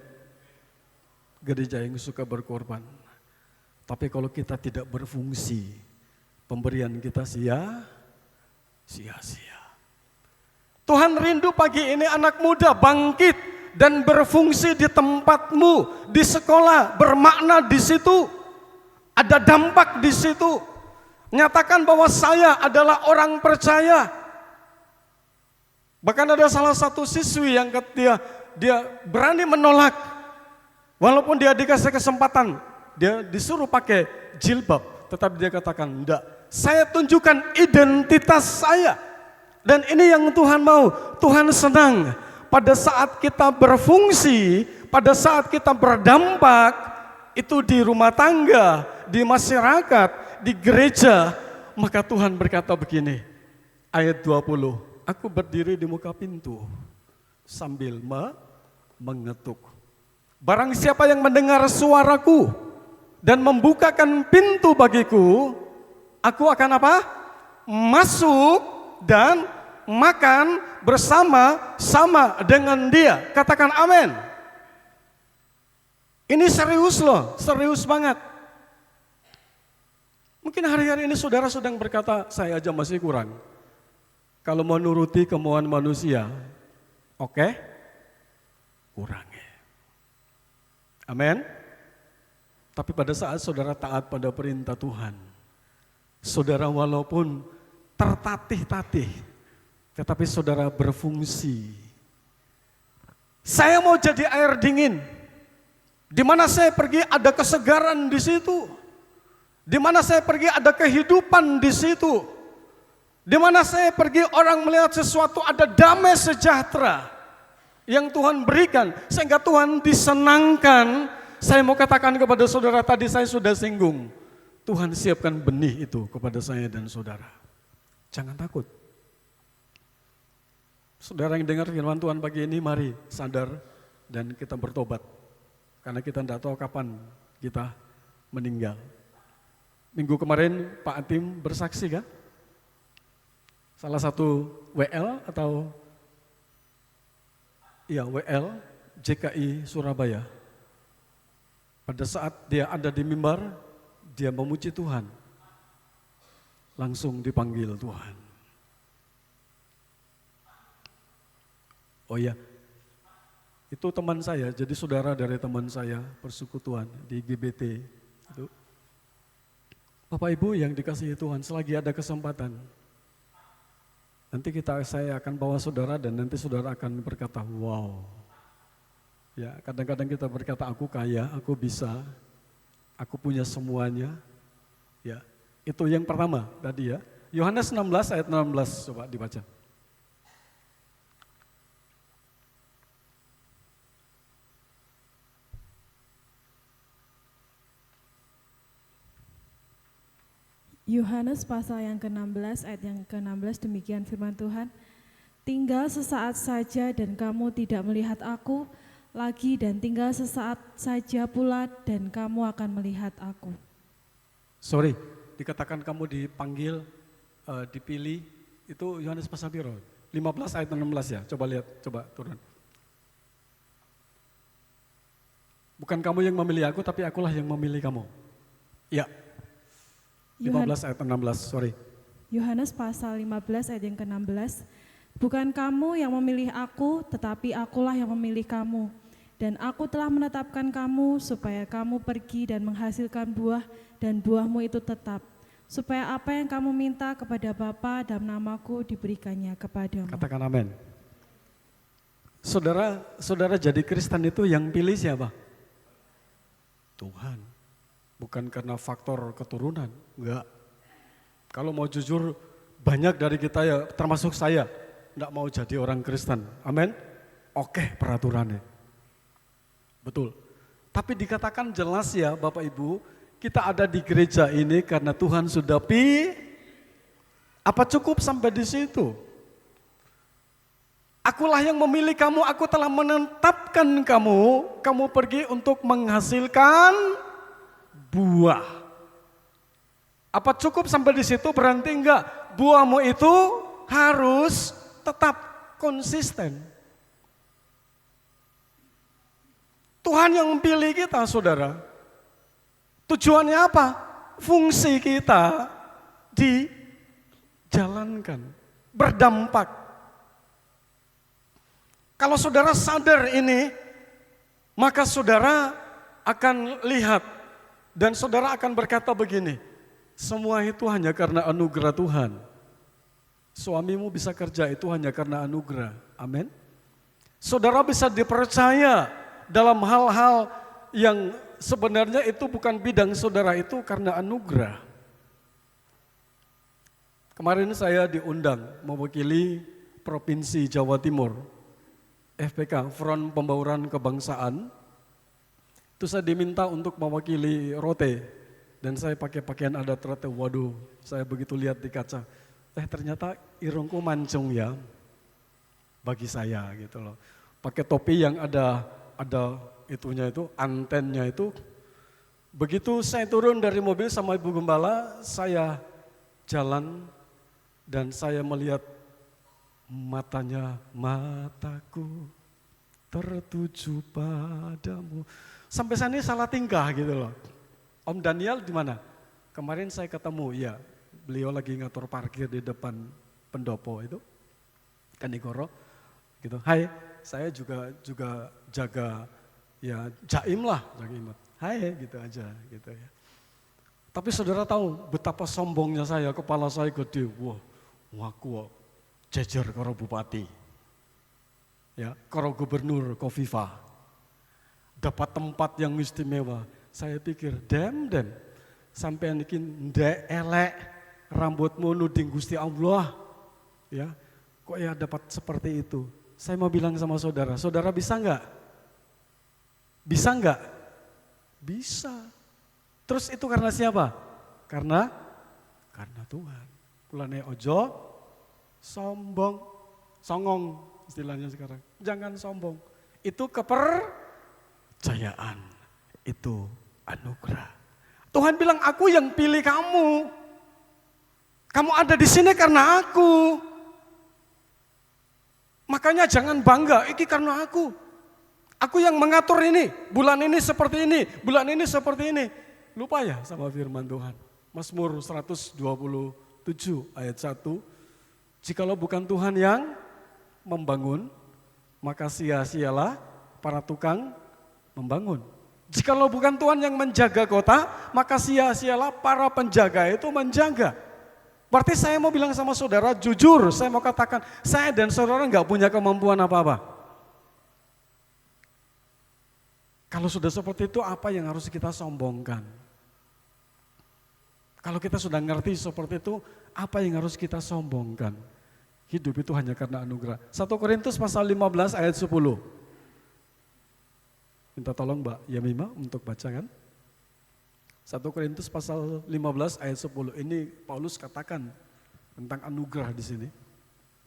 Gereja yang suka berkorban. Tapi kalau kita tidak berfungsi, pemberian kita sia-sia. Tuhan rindu pagi ini anak muda bangkit dan berfungsi di tempatmu, di sekolah, bermakna di situ. Ada dampak di situ. Nyatakan bahwa saya adalah orang percaya. Bahkan ada salah satu siswi yang dia berani menolak. Walaupun dia dikasih kesempatan, dia disuruh pakai jilbab, tetapi dia katakan, enggak, saya tunjukkan identitas saya. Dan ini yang Tuhan mau, Tuhan senang. Pada saat kita berfungsi, pada saat kita berdampak, itu di rumah tangga, di masyarakat, di gereja, maka Tuhan berkata begini, ayat 20, aku berdiri di muka pintu sambil mengetuk. Barang siapa yang mendengar suaraku dan membukakan pintu bagiku, aku akan apa? Masuk dan makan bersama-sama dengan dia. Katakan amin. Ini serius loh, serius banget. Mungkin hari-hari ini saudara sedang berkata, saya aja masih kurang. Kalau mau nuruti kemauan manusia, oke, kurang. Amin. Tapi pada saat saudara taat pada perintah Tuhan, saudara walaupun tertatih-tatih, tetapi saudara berfungsi. Saya mau jadi air dingin. Di mana saya pergi ada kesegaran di situ. Di mana saya pergi ada kehidupan di situ. Di mana saya pergi orang melihat sesuatu ada damai sejahtera yang Tuhan berikan sehingga Tuhan disenangkan. Saya mau katakan kepada saudara tadi saya sudah singgung. Tuhan siapkan benih itu kepada saya dan saudara. Jangan takut. Saudara yang dengar firman Tuhan pagi ini, mari sadar dan kita bertobat. Karena kita tidak tahu kapan kita meninggal. Minggu kemarin Pak Atim bersaksi kan? Salah satu WL atau WL JKI Surabaya. Pada saat dia ada di mimbar, dia memuji Tuhan. Langsung dipanggil Tuhan. Oh ya, itu teman saya, jadi saudara dari teman saya, persekutuan di GBT. Itu. Bapak Ibu yang dikasihi Tuhan, selagi ada kesempatan, Nanti saya akan bawa saudara dan nanti saudara akan berkata, wow. Ya, kadang-kadang kita berkata, aku kaya, aku bisa, aku punya semuanya. Ya, itu yang pertama tadi ya. Yohanes 16 ayat 16, coba dibaca. Yohanes pasal yang ke-16 ayat yang ke-16 demikian firman Tuhan. Tinggal sesaat saja dan kamu tidak melihat aku lagi, dan tinggal sesaat saja pula dan kamu akan melihat aku. Sorry, dikatakan kamu dipanggil, dipilih, itu Yohanes pasal berapa? 15 ayat 16 ya, coba lihat, coba turun. Bukan kamu yang memilih aku, tapi akulah yang memilih kamu. Ya, 15 ayat 16, sorry. Yohanes pasal 15 ayat yang ke-16. Bukan kamu yang memilih aku, tetapi akulah yang memilih kamu. Dan aku telah menetapkan kamu supaya kamu pergi dan menghasilkan buah, dan buahmu itu tetap. Supaya apa yang kamu minta kepada Bapa dalam namaku diberikannya kepadamu. Katakan amin. Saudara jadi Kristen itu yang pilih siapa? Tuhan. Bukan karena faktor keturunan, enggak. Kalau mau jujur, banyak dari kita ya, termasuk saya, enggak mau jadi orang Kristen. Amin. Oke, peraturannya. Betul. Tapi dikatakan jelas ya Bapak Ibu, kita ada di gereja ini karena Tuhan sudah apa cukup sampai di situ? Akulah yang memilih kamu, aku telah menetapkan kamu pergi untuk menghasilkan buah. Apa cukup sampai di situ? Berarti enggak. Buahmu itu harus tetap konsisten. Tuhan yang memilih kita, saudara. Tujuannya apa? Fungsi kita dijalankan, berdampak. Kalau saudara sadar ini, maka saudara akan lihat dan saudara akan berkata begini, semua itu hanya karena anugerah Tuhan. Suamimu bisa kerja itu hanya karena anugerah. Amin. Saudara bisa dipercaya dalam hal-hal yang sebenarnya itu bukan bidang saudara, itu karena anugerah. Kemarin saya diundang mewakili Provinsi Jawa Timur, FPK, Front Pembauran Kebangsaan. Itu saya diminta untuk mewakili Rote, dan saya pakai pakaian adat Rote. Waduh, saya begitu lihat di kaca, ternyata irungku mancung ya, bagi saya gitu loh. Pakai topi yang ada itunya itu, antennya itu. Begitu saya turun dari mobil sama Ibu Gembala, saya jalan dan saya melihat matanya, mataku tertuju padamu. Sampai sana salah tingkah gitu loh. Om Daniel di mana? Kemarin saya ketemu, ya beliau lagi ngatur parkir di depan pendopo itu, Kanigoro. Gitu. Hai, saya juga jaga ya jaim lah, jaga imam. Hai, gitu aja gitu ya. Tapi saudara tahu betapa sombongnya saya, kepala saya gede. Wah, aku jejer karo bupati. Ya, karo gubernur Kofifa. Dapat tempat yang istimewa. Saya pikir, dem, sampai bikin ndek elek, rambutmu nuding Gusti Allah. Ya, kok ya dapat seperti itu? Saya mau bilang sama saudara, saudara bisa enggak? Bisa enggak? Bisa. Terus itu karena siapa? Karena Tuhan. Kulane ojo sombong, songong istilahnya sekarang. Jangan sombong. Itu kepercayaan, itu anugerah. Tuhan bilang, aku yang pilih kamu. Kamu ada di sini karena aku. Makanya jangan bangga, ini karena aku. Aku yang mengatur ini, bulan ini seperti ini, bulan ini seperti ini. Lupa ya sama firman Tuhan. Mazmur 127 ayat 1. Jikalau bukan Tuhan yang membangun, maka sia-sialah para tukang membangun. Jikalau bukan Tuhan yang menjaga kota, maka sia-sialah para penjaga itu menjaga. Berarti saya mau bilang sama saudara, jujur saya mau katakan, saya dan saudara nggak punya kemampuan apa-apa. Kalau sudah seperti itu, apa yang harus kita sombongkan? Kalau kita sudah ngerti seperti itu, apa yang harus kita sombongkan? Hidup itu hanya karena anugerah. 1 Korintus pasal 15 ayat 10. Minta tolong Mbak Yamima untuk bacakan. 1 Korintus pasal 15 ayat 10. Ini Paulus katakan tentang anugerah di sini.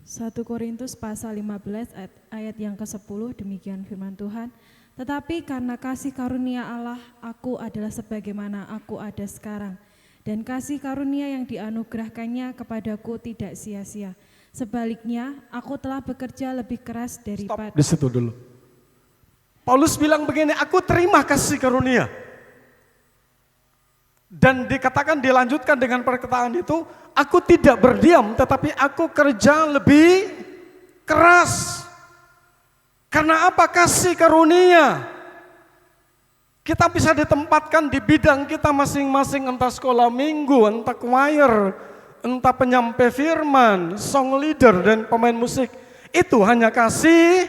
1 Korintus pasal 15 ayat yang ke-10, demikian firman Tuhan. Tetapi karena kasih karunia Allah, aku adalah sebagaimana aku ada sekarang. Dan kasih karunia yang dianugerahkannya kepadaku tidak sia-sia. Sebaliknya, aku telah bekerja lebih keras daripada... Stop di situ dulu. Paulus bilang begini, aku terima kasih karunia. Dan dikatakan, dilanjutkan dengan perkataan itu, aku tidak berdiam, tetapi aku kerja lebih keras. Karena apa? Kasih karunia. Kita bisa ditempatkan di bidang kita masing-masing, entah sekolah minggu, entah choir, entah penyampai firman, song leader, dan pemain musik. Itu hanya kasih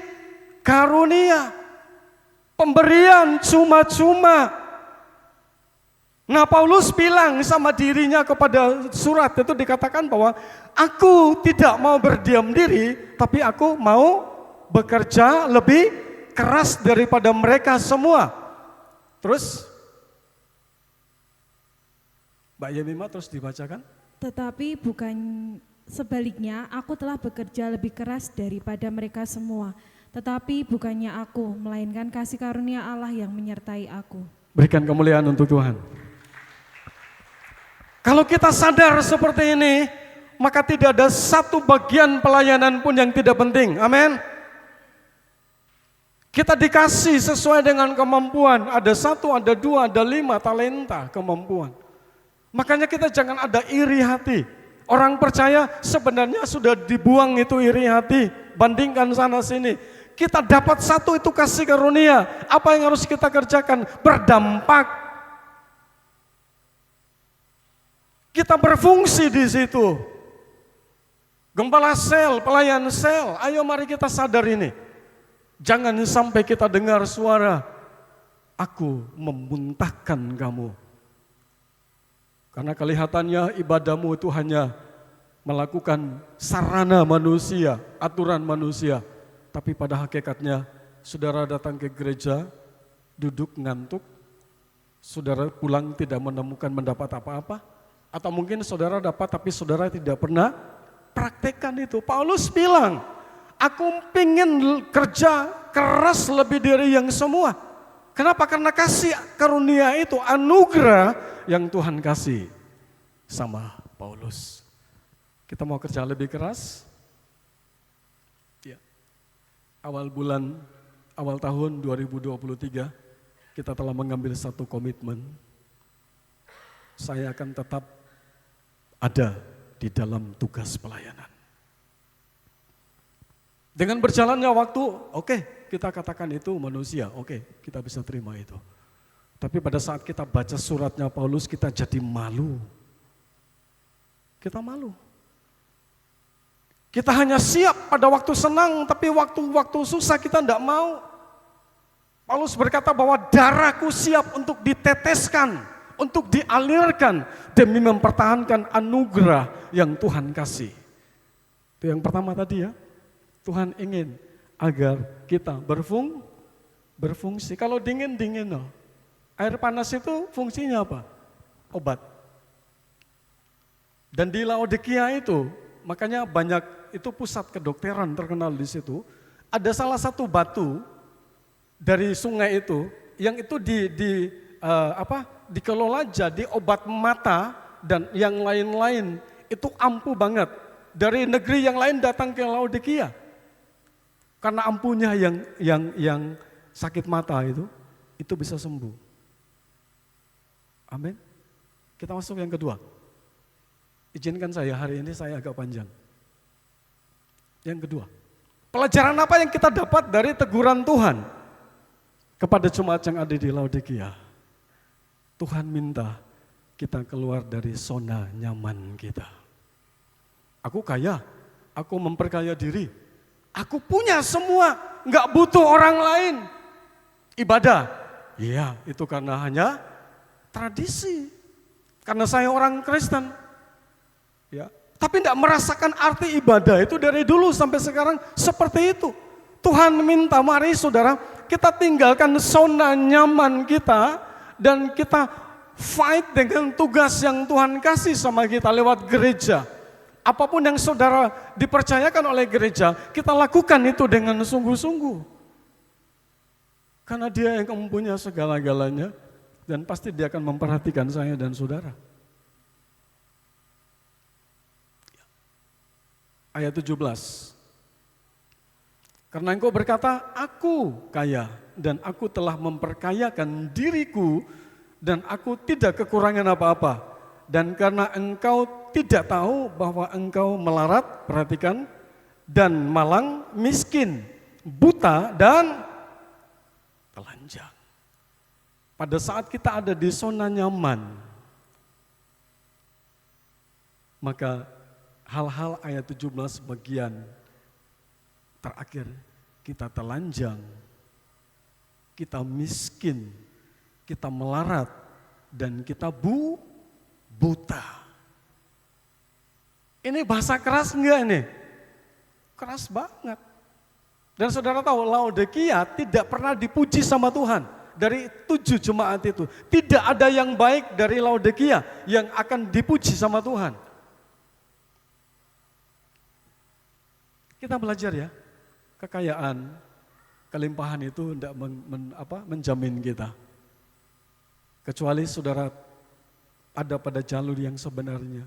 karunia. Pemberian cuma-cuma. Nah, Paulus bilang sama dirinya kepada surat itu dikatakan bahwa aku tidak mau berdiam diri, tapi aku mau bekerja lebih keras daripada mereka semua. Terus Mbak Yemima terus dibacakan. Tetapi bukan sebaliknya, aku telah bekerja lebih keras daripada mereka semua. Tetapi bukannya aku, melainkan kasih karunia Allah yang menyertai aku. Berikan kemuliaan untuk Tuhan. Kalau kita sadar seperti ini, maka tidak ada satu bagian pelayanan pun yang tidak penting. Amin. Kita dikasih sesuai dengan kemampuan. Ada 1, ada 2, ada 5 talenta kemampuan. Makanya kita jangan ada iri hati. Orang percaya sebenarnya sudah dibuang itu iri hati. Bandingkan sana sini. Kita dapat 1 itu kasih karunia. Apa yang harus kita kerjakan? Berdampak. Kita berfungsi di situ. Gembala sel, pelayan sel. Ayo mari kita sadar ini. Jangan sampai kita dengar suara, aku memuntahkan kamu. Karena kelihatannya ibadahmu itu hanya melakukan sarana manusia, aturan manusia. Tapi pada hakikatnya, saudara datang ke gereja, duduk ngantuk, saudara pulang tidak mendapat apa-apa. Atau mungkin saudara dapat tapi saudara tidak pernah praktekkan itu. Paulus bilang, aku ingin kerja keras lebih dari yang semua. Kenapa? Karena kasih karunia itu anugerah yang Tuhan kasih sama Paulus. Kita mau kerja lebih keras? Ya. Awal tahun 2023 kita telah mengambil satu komitmen. Saya akan tetap ada di dalam tugas pelayanan. Dengan berjalannya waktu, oke, kita katakan itu manusia, oke, kita bisa terima itu. Tapi pada saat kita baca suratnya Paulus, kita jadi malu. Kita malu. Kita hanya siap pada waktu senang, tapi waktu susah kita tidak mau. Paulus berkata bahwa darahku siap untuk diteteskan, untuk dialirkan, demi mempertahankan anugerah yang Tuhan kasih. Itu yang pertama tadi ya. Tuhan ingin agar kita berfungsi. Kalau dingin, no. Air panas itu fungsinya apa? Obat. Dan di Laodikia itu, makanya banyak itu pusat kedokteran terkenal di situ. Ada salah satu batu dari sungai itu yang itu dikelola jadi obat mata dan yang lain-lain. Itu ampuh banget. Dari negeri yang lain datang ke Laodikia. Karena ampuhnya yang sakit mata itu bisa sembuh. Amin. Kita masuk yang kedua. Izinkan saya hari ini saya agak panjang. Yang kedua, pelajaran apa yang kita dapat dari teguran Tuhan kepada jemaat yang ada di Laodikia? Tuhan minta kita keluar dari zona nyaman kita. Aku kaya, aku memperkaya diri. Aku punya semua, nggak butuh orang lain. Ibadah, iya itu karena hanya tradisi. Karena saya orang Kristen. Ya, tapi tidak merasakan arti ibadah itu dari dulu sampai sekarang seperti itu. Tuhan minta mari saudara kita tinggalkan zona nyaman kita dan kita fight dengan tugas yang Tuhan kasih sama kita lewat gereja. Apapun yang saudara dipercayakan oleh gereja, kita lakukan itu dengan sungguh-sungguh. Karena Dia yang mempunyai segala-galanya dan pasti Dia akan memperhatikan saya dan saudara. Ayat 17. Karena engkau berkata, aku kaya dan aku telah memperkayakan diriku dan aku tidak kekurangan apa-apa. Dan karena engkau tidak tahu bahwa engkau melarat, perhatikan, dan malang, miskin, buta, dan telanjang. Pada saat kita ada di zona nyaman, maka hal-hal ayat 17 bagian terakhir, kita telanjang, kita miskin, kita melarat, dan kita buta. Ini bahasa keras enggak ini? Keras banget. Dan saudara tahu, Laodikia tidak pernah dipuji sama Tuhan. Dari 7 jemaat itu, tidak ada yang baik dari Laodikia yang akan dipuji sama Tuhan. Kita belajar ya, kekayaan, kelimpahan itu tidak menjamin kita. Kecuali saudara ada pada jalur yang sebenarnya.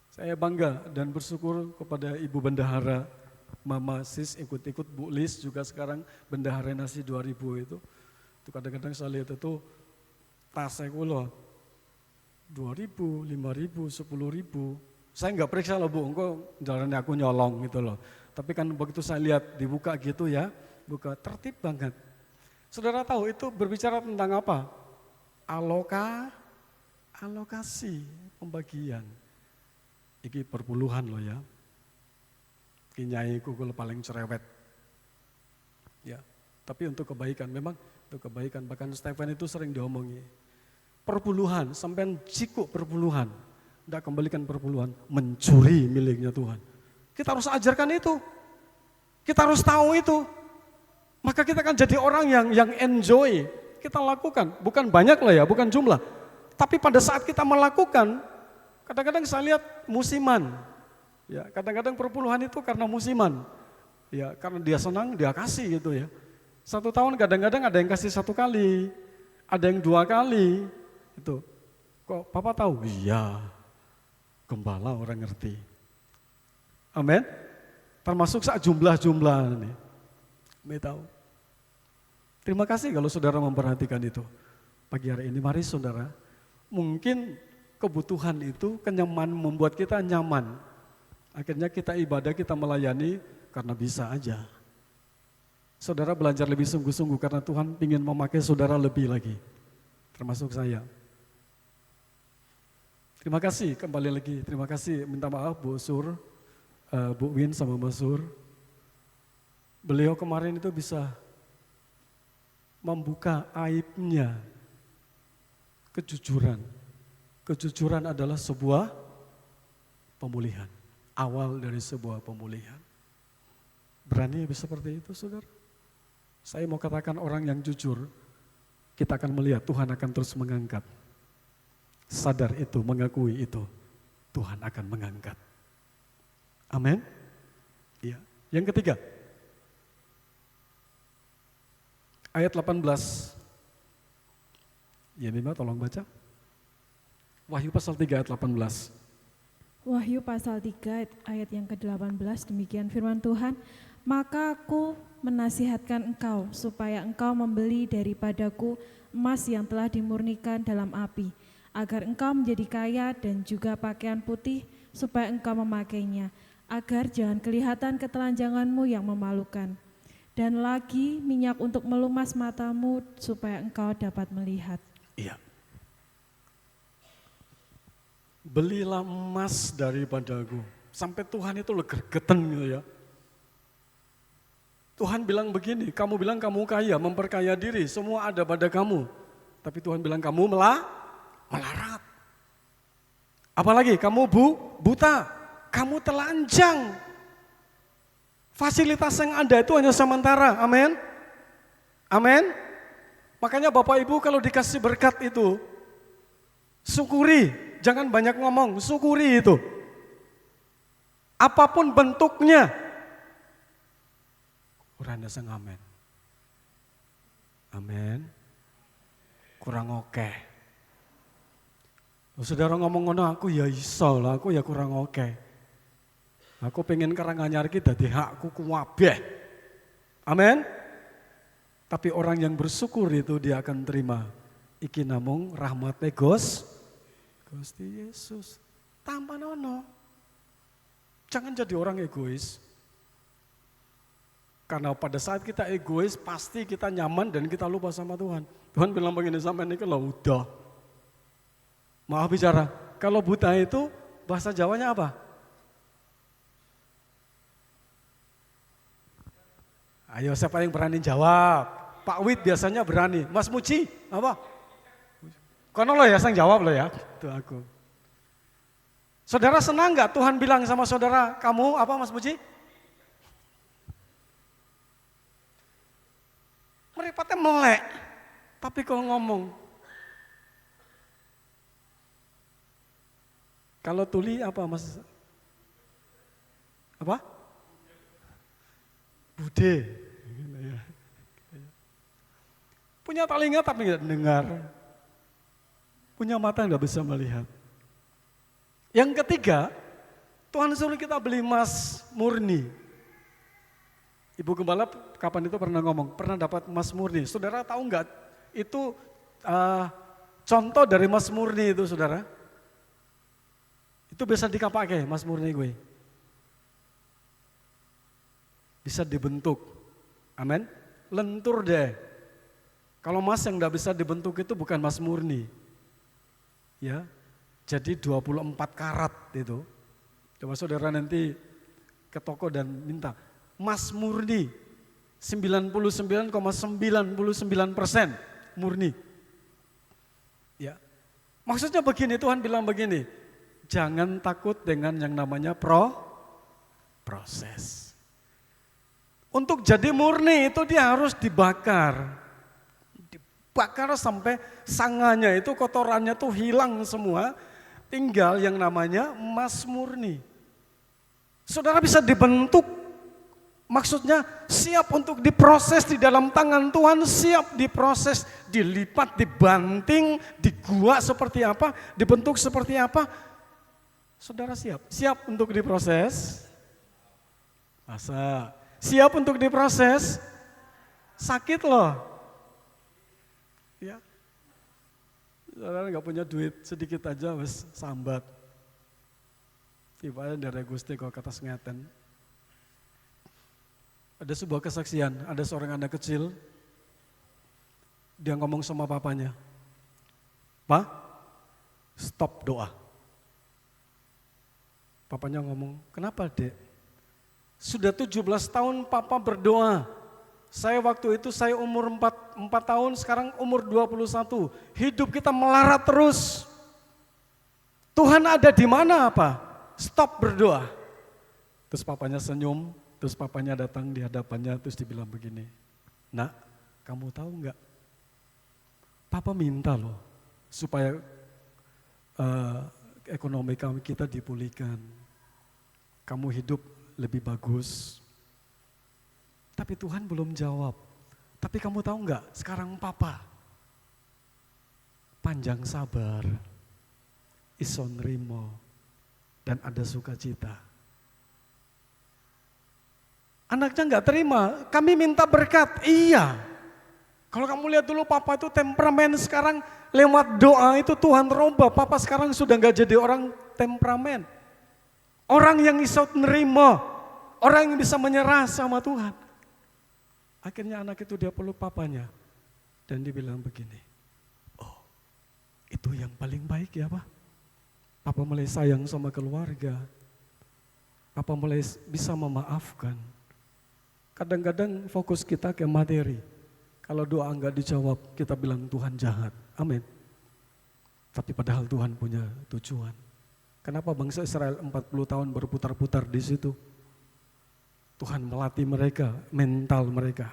Saya bangga dan bersyukur kepada Ibu Bendahara, Mama Sis ikut-ikut, Bu Lis juga sekarang Bendahara Nasi 2000 itu. Itu kadang-kadang saya lihat itu tasnya kulo 2.000, 5.000, 10.000. Saya nggak periksa loh Bu, engkau jalannya aku nyolong gitu loh. Tapi kan begitu saya lihat dibuka gitu ya, buka tertib banget. Saudara tahu itu berbicara tentang apa? Alokasi pembagian. Iki perpuluhan loh ya. Kinyaiku kalau paling cerewet. Ya, tapi untuk kebaikan, memang untuk kebaikan. Bahkan Stephen itu sering diomongi. Perpuluhan, sampai cikuk perpuluhan. Tidak kembalikan perpuluhan, mencuri miliknya Tuhan. Kita harus ajarkan itu. Kita harus tahu itu. Maka kita akan jadi orang yang enjoy. Kita lakukan, bukan banyak lah ya, bukan jumlah. Tapi pada saat kita melakukan, kadang-kadang saya lihat musiman. Ya, kadang-kadang perpuluhan itu karena musiman. Ya, karena dia senang, dia kasih gitu ya. 1 tahun kadang-kadang ada yang kasih 1 kali, ada yang 2 kali. Itu. Kok Papa tahu? Iya. Gembala orang ngerti. Amin. Termasuk saat jumlah-jumlah ini. Kami tahu. Terima kasih kalau saudara memperhatikan itu. Pagi hari ini mari saudara. Mungkin kebutuhan itu kenyamanan membuat kita nyaman. Akhirnya kita ibadah, kita melayani karena bisa aja. Saudara belajar lebih sungguh-sungguh karena Tuhan ingin memakai saudara lebih lagi. Termasuk saya. Terima kasih kembali lagi, terima kasih, minta maaf Bu Sur, Bu Win sama Mas Sur. Beliau kemarin itu bisa membuka aibnya, kejujuran. Kejujuran adalah sebuah pemulihan, awal dari sebuah pemulihan. Berani seperti itu saudara? Saya mau katakan orang yang jujur, kita akan melihat Tuhan akan terus mengangkat. Sadar itu, mengakui itu, Tuhan akan mengangkat. Amin. Ya. Yang ketiga, ayat 18. Ya Mima tolong baca. Wahyu pasal 3 ayat 18. Wahyu pasal 3 ayat yang ke-18, demikian firman Tuhan. Maka aku menasihatkan engkau supaya engkau membeli daripadaku emas yang telah dimurnikan dalam api, agar engkau menjadi kaya dan juga pakaian putih supaya engkau memakainya, agar jangan kelihatan ketelanjanganmu yang memalukan. Dan lagi minyak untuk melumas matamu supaya engkau dapat melihat. Iya. Belilah emas daripadaku. Sampai Tuhan itu gregetan gitu ya. Tuhan bilang begini, kamu bilang kamu kaya, memperkaya diri, semua ada pada kamu. Tapi Tuhan bilang kamu melarat. Apalagi kamu buta, kamu telanjang. Fasilitas yang ada itu hanya sementara, amin. Amin. Makanya Bapak Ibu kalau dikasih berkat itu, syukuri, jangan banyak ngomong, syukuri itu. Apapun bentuknya. Kurang dasang amin. Amin. Kurang oke. Saudara ngomong ngono, aku ya iso lah, aku ya kurang oke. Aku pengen Karanganyar kita di hakku kuwabeh. Amin. Tapi orang yang bersyukur itu dia akan terima. Iki namung rahmatnya Gusti Yesus. Tanpa nono. Jangan jadi orang egois. Karena pada saat kita egois pasti kita nyaman dan kita lupa sama Tuhan. Tuhan bilang begini sama ini kalau udah. Maaf bicara, kalau buta itu bahasa Jawanya apa? Ayo siapa yang berani jawab? Pak Wid biasanya berani. Mas Muji, apa? Kono lo ya, sang jawab lo ya. Itu aku. Saudara senang gak Tuhan bilang sama saudara, kamu apa Mas Muji? Meripatnya melek, tapi kalau ngomong. Kalau tuli apa Mas? Apa? Bude. Punya telinga tapi tidak dengar. Punya mata nggak bisa melihat. Yang ketiga, Tuhan suruh kita beli emas murni. Ibu Gembala kapan itu pernah ngomong, pernah dapat emas murni. Saudara tahu nggak itu contoh dari emas murni itu saudara? Itu bisa dipakai emas murni gue. Bisa dibentuk, amin. Lentur deh. Kalau emas yang nggak bisa dibentuk itu bukan emas murni. Ya, jadi 24 karat itu. Coba saudara nanti ke toko dan minta. Emas murni, 99,99% murni. Ya, maksudnya begini, Tuhan bilang begini, jangan takut dengan yang namanya proses. Untuk jadi murni itu dia harus dibakar. Dibakar sampai sanganya itu kotorannya tuh hilang semua, tinggal yang namanya emas murni. Saudara bisa dibentuk, maksudnya siap untuk diproses di dalam tangan Tuhan, siap diproses, dilipat, dibanting, digua seperti apa, dibentuk seperti apa. Saudara siap untuk diproses? Masa siap untuk diproses? Sakit loh. Ya, saudara nggak punya duit sedikit aja wes sambat. Tiba dari Gusti kok kata ngeten. Ada sebuah kesaksian, ada seorang anak kecil, dia ngomong sama papanya, "Pak, stop doa." Papanya ngomong, "Kenapa dek? Sudah 17 tahun papa berdoa. Saya waktu itu saya umur 4 tahun, sekarang umur 21. Hidup kita melarat terus. Tuhan ada di mana apa? Stop berdoa." Terus papanya senyum, terus papanya datang di hadapannya, terus dibilang begini, "Nak, kamu tahu enggak? Papa minta loh supaya ekonomi kita dipulihkan. Kamu hidup lebih bagus." Tapi Tuhan belum jawab. Tapi kamu tahu enggak, sekarang papa panjang sabar, ison rimo, dan ada sukacita. Anaknya enggak terima, kami minta berkat, iya. Kalau kamu lihat dulu papa itu temperamen, sekarang lewat doa itu Tuhan rubah. Papa sekarang sudah enggak jadi orang temperamen. Orang yang bisa nerima, orang yang bisa menyerah sama Tuhan. Akhirnya anak itu dia peluk papanya dan dibilang begini, "Oh, itu yang paling baik ya Pak. Papa mulai sayang sama keluarga. Apa mulai bisa memaafkan? Kadang-kadang fokus kita ke materi. Kalau doa enggak dijawab, kita bilang Tuhan jahat. Amin. Tapi padahal Tuhan punya tujuan. Kenapa bangsa Israel 40 tahun berputar-putar di situ? Tuhan melatih mereka, mental mereka.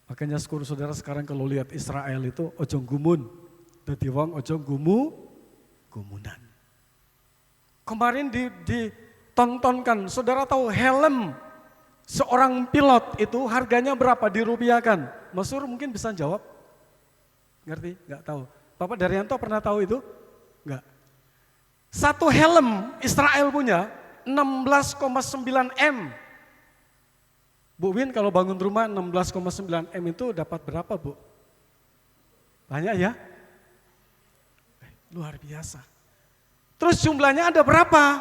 Makanya saudara sekarang kalau lihat Israel itu ojo gumun. Dadi wong ojo gumunan. Kemarin ditontonkan, saudara tahu helm seorang pilot itu harganya berapa dirupiahkan? Masur mungkin bisa jawab? Ngerti? Enggak tahu. Bapak Daryanto pernah tahu itu? Enggak. Satu helm Israel punya 16,9 M. Bu Win kalau bangun rumah 16,9 M itu dapat berapa, Bu? Banyak ya? Luar biasa. Terus jumlahnya ada berapa?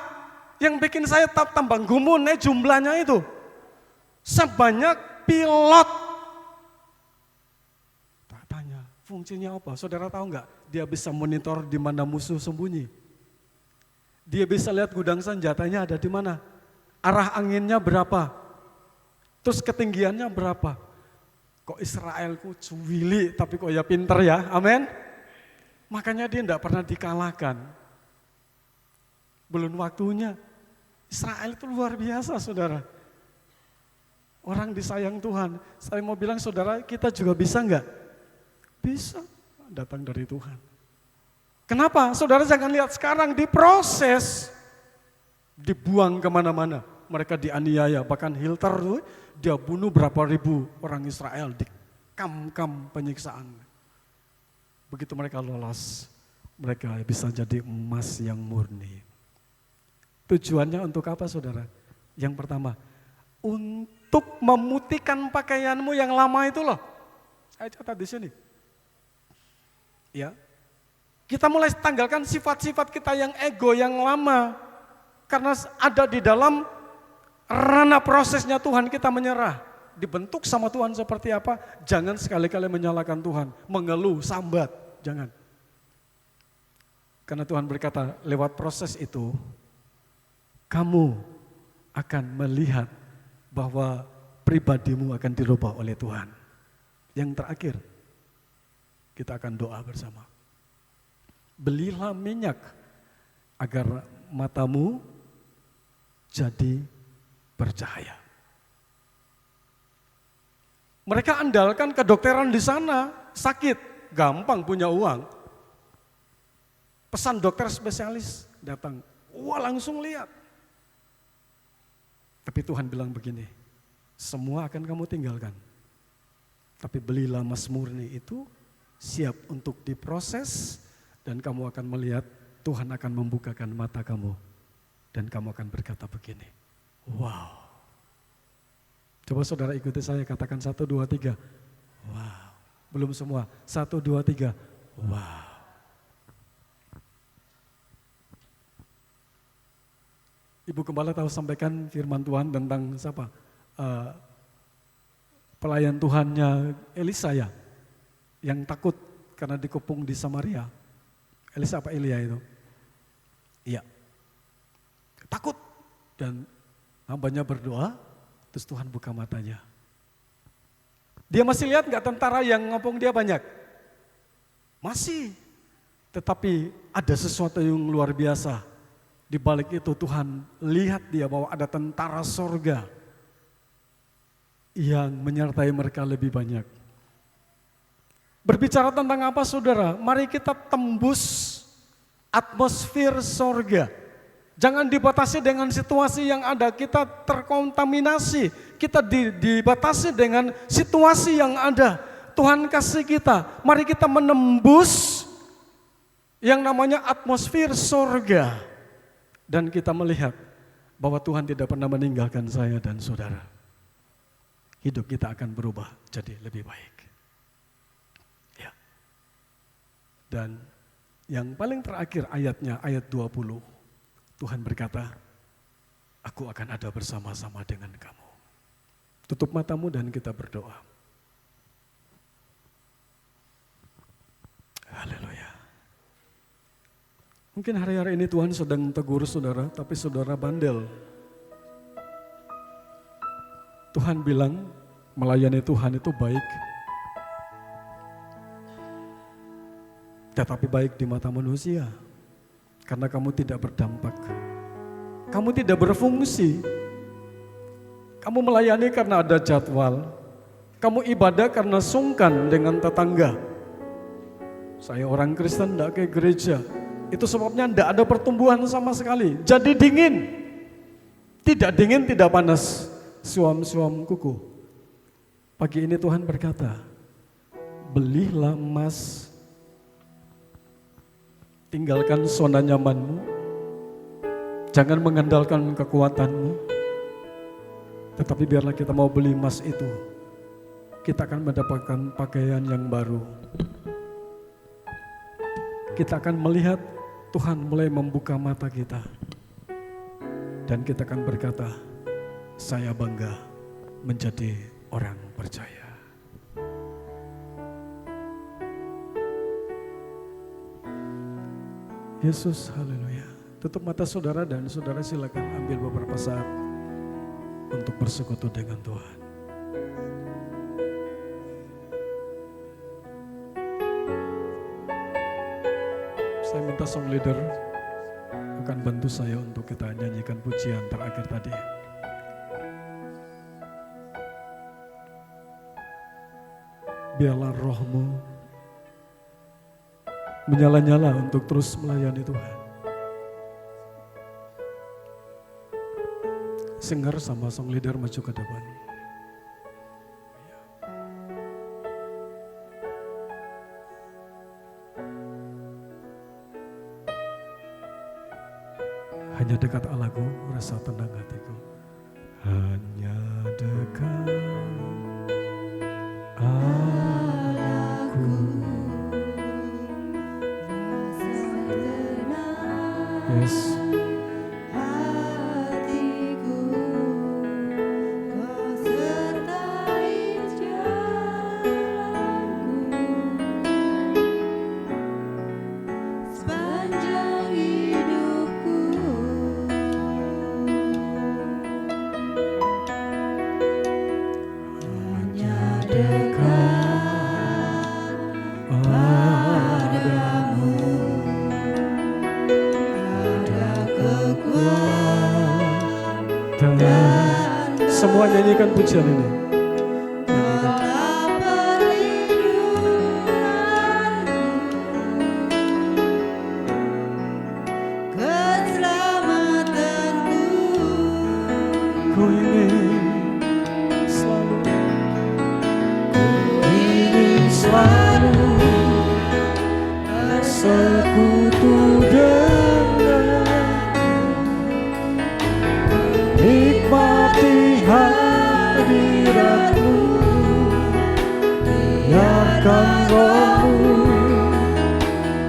Yang bikin saya tambah gumun jumlahnya itu. Sebanyak pilot. Tak tanya, fungsinya apa? Saudara tahu enggak? Dia bisa monitor di mana musuh sembunyi. Dia bisa lihat gudang senjatanya ada di mana. Arah anginnya berapa. Terus ketinggiannya berapa? Kok Israelku cuwili tapi kok ya pinter ya, amin. Makanya dia enggak pernah dikalahkan. Belum waktunya. Israel itu luar biasa saudara. Orang disayang Tuhan. Saya mau bilang saudara kita juga bisa enggak? Bisa, datang dari Tuhan. Kenapa? Saudara jangan lihat sekarang diproses. Dibuang kemana-mana. Mereka dianiaya, bahkan Hitler dia bunuh berapa ribu orang Israel di kam-kam penyiksaan. Begitu mereka lolos, mereka bisa jadi emas yang murni. Tujuannya untuk apa saudara? Yang pertama, untuk memutihkan pakaianmu yang lama itu loh. Saya catat di sini. Ya, kita mulai tanggalkan sifat-sifat kita yang ego yang lama. Karena ada di dalam ranah prosesnya Tuhan kita menyerah. Dibentuk sama Tuhan seperti apa, jangan sekali-kali menyalahkan Tuhan. Mengeluh, sambat, jangan. Karena Tuhan berkata, lewat proses itu, kamu akan melihat bahwa pribadimu akan dirubah oleh Tuhan. Yang terakhir, kita akan doa bersama. Belilah minyak agar matamu jadi bercahaya. Mereka andalkan kedokteran di sana, sakit, gampang punya uang. Pesan dokter spesialis datang, wah langsung lihat. Tapi Tuhan bilang begini, semua akan kamu tinggalkan. Tapi belilah emas murni itu siap untuk diproses dan kamu akan melihat Tuhan akan membukakan mata kamu. Dan kamu akan berkata begini, wow. Coba saudara ikuti saya, katakan 1, 2, 3. Wow. Belum semua, 1, 2, 3. Wow. Ibu Gembala tahu sampaikan firman Tuhan tentang siapa? Pelayan Tuhannya Elisa ya, yang takut karena dikepung di Samaria. Elisa apa Elia itu? Iya. Takut dan hambanya berdoa, terus Tuhan buka matanya. Dia masih lihat nggak tentara yang ngepung dia banyak? Masih. Tetapi ada sesuatu yang luar biasa. Di balik itu Tuhan lihat dia bahwa ada tentara sorga yang menyertai mereka lebih banyak. Berbicara tentang apa saudara? Mari kita tembus atmosfer sorga. Jangan dibatasi dengan situasi yang ada, kita terkontaminasi, kita dibatasi dengan situasi yang ada. Tuhan kasih kita, mari kita menembus yang namanya atmosfer sorga. Dan kita melihat bahwa Tuhan tidak pernah meninggalkan saya dan saudara. Hidup kita akan berubah jadi lebih baik. Ya. Dan yang paling terakhir ayatnya, ayat 20. Tuhan berkata, aku akan ada bersama-sama dengan kamu. Tutup matamu dan kita berdoa. Haleluya. Mungkin hari-hari ini Tuhan sedang tegur saudara, tapi saudara bandel. Tuhan bilang melayani Tuhan itu baik. Tetapi baik di mata manusia. Karena kamu tidak berdampak. Kamu tidak berfungsi. Kamu melayani karena ada jadwal. Kamu ibadah karena sungkan dengan tetangga. Saya orang Kristen tidak ke gereja. Itu sebabnya tidak ada pertumbuhan sama sekali. Jadi dingin. Tidak dingin, tidak panas. Suam-suam kuku. Pagi ini Tuhan berkata, belilah emas. Tinggalkan zona nyamanmu. Jangan mengandalkan kekuatanmu. Tetapi biarlah kita mau beli emas itu. Kita akan mendapatkan pakaian yang baru. Kita akan melihat Tuhan mulai membuka mata kita. Dan kita akan berkata, saya bangga menjadi orang percaya. Yesus, haleluya. Tutup mata saudara dan saudara silakan ambil beberapa saat untuk bersekutu dengan Tuhan. Saya minta song leader akan bantu saya untuk kita nyanyikan pujian terakhir tadi. Biarlah rohmu menyala-nyala untuk terus melayani Tuhan. Singer sama song leader maju ke depan. Hanya dekat Allahku, rasa tenang hatiku. Hanya dekat Allahku. Yes. Semua nyanyikan pujian ini. Ku ingin selalu bersekutu nikmati hadiratmu, biarkan rohmu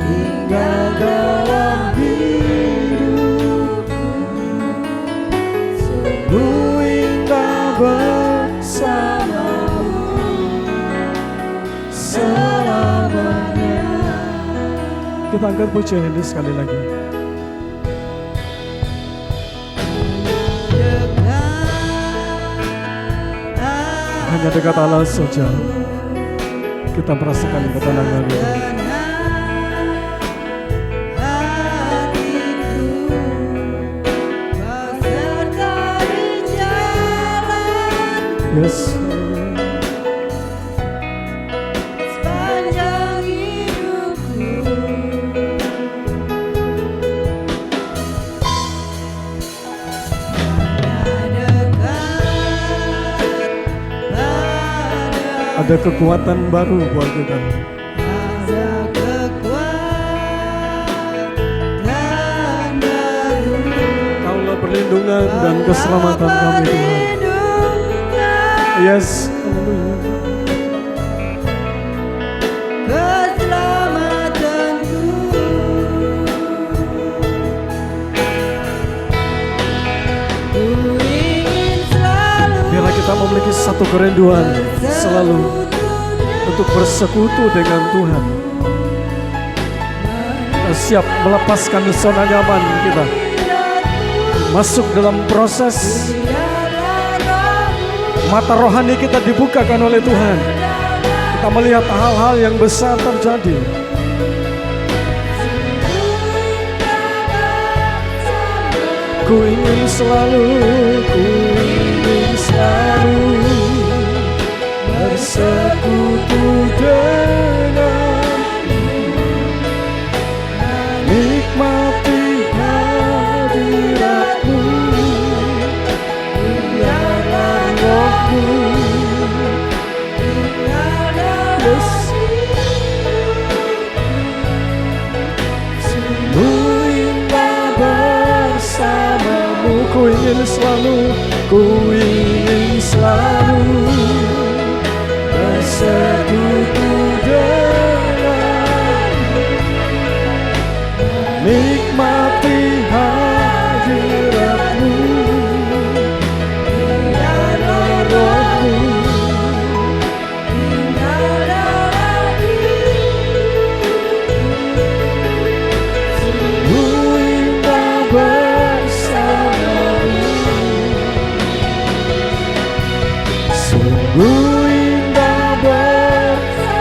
tinggal dalam hidupku, sungguh indah bersamamu selamanya. Kita angkat pujian ini sekali lagi. Hanya dekat Allah saja kita merasakan ketenangan itu. Yes. Ada kekuatan baru buat kita. Ada kekuatan baru. Kaulah perlindungan dan keselamatan kami Tuhan. Yes. Keselamatanku. Ku ingin selalu. Biarlah kita memiliki satu kerinduan selalu untuk bersekutu dengan Tuhan. Kita siap melepaskan zona nyaman kita, masuk dalam proses Mata rohani kita dibukakan oleh Tuhan. Kita melihat hal-hal yang besar terjadi. Ku ingin selalu bersekutu denganmu, nikmati hadiratmu, biarlah rohmu, sungguh indah bersamamu. Ku ingin selalu bersekutu denganmu, nikmati hadiratmu, biarlah rohmu, sungguh indah bersamamu,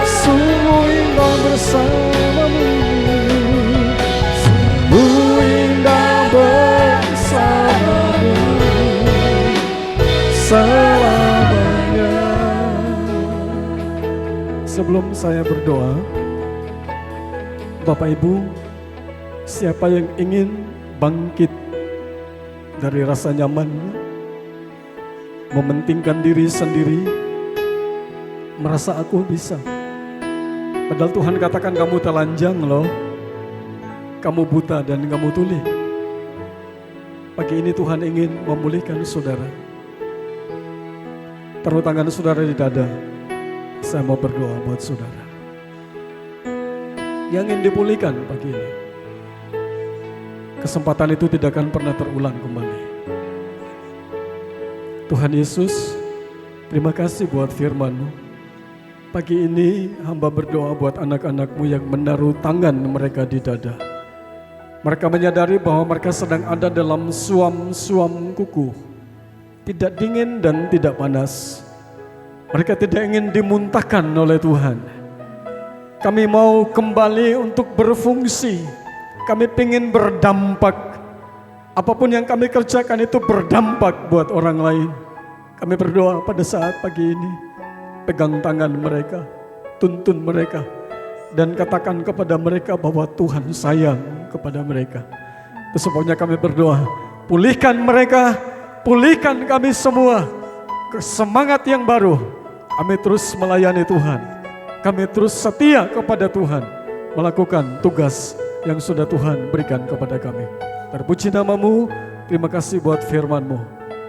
sungguh indah bersamamu, sungguh indah bersamamu selamanya. Sebelum saya berdoa, Bapak Ibu, siapa yang ingin bangkit dari rasa nyaman, mementingkan diri sendiri, merasa aku bisa. Padahal Tuhan katakan kamu telanjang loh, kamu buta dan kamu tuli. Pagi ini Tuhan ingin memulihkan saudara. Taruh tangan saudara di dada. Saya mau berdoa buat saudara yang ingin dipulihkan pagi ini. Kesempatan itu tidak akan pernah terulang kembali. Tuhan Yesus, terima kasih buat firman-Mu. Pagi ini hamba berdoa buat anak-anak-Mu yang menaruh tangan mereka di dada. Mereka menyadari bahwa mereka sedang ada dalam suam-suam kuku. Tidak dingin dan tidak panas. Mereka tidak ingin dimuntahkan oleh Tuhan. Kami mau kembali untuk berfungsi. Kami ingin berdampak. Apapun yang kami kerjakan itu berdampak buat orang lain. Kami berdoa pada saat pagi ini. Pegang tangan mereka, tuntun mereka, dan katakan kepada mereka bahwa Tuhan sayang kepada mereka. Itu sebabnya kami berdoa, pulihkan mereka, pulihkan kami semua. Semangat yang baru, kami terus melayani Tuhan. Kami terus setia kepada Tuhan, melakukan tugas yang sudah Tuhan berikan kepada kami. Terpuji nama-Mu, terima kasih buat firman-Mu.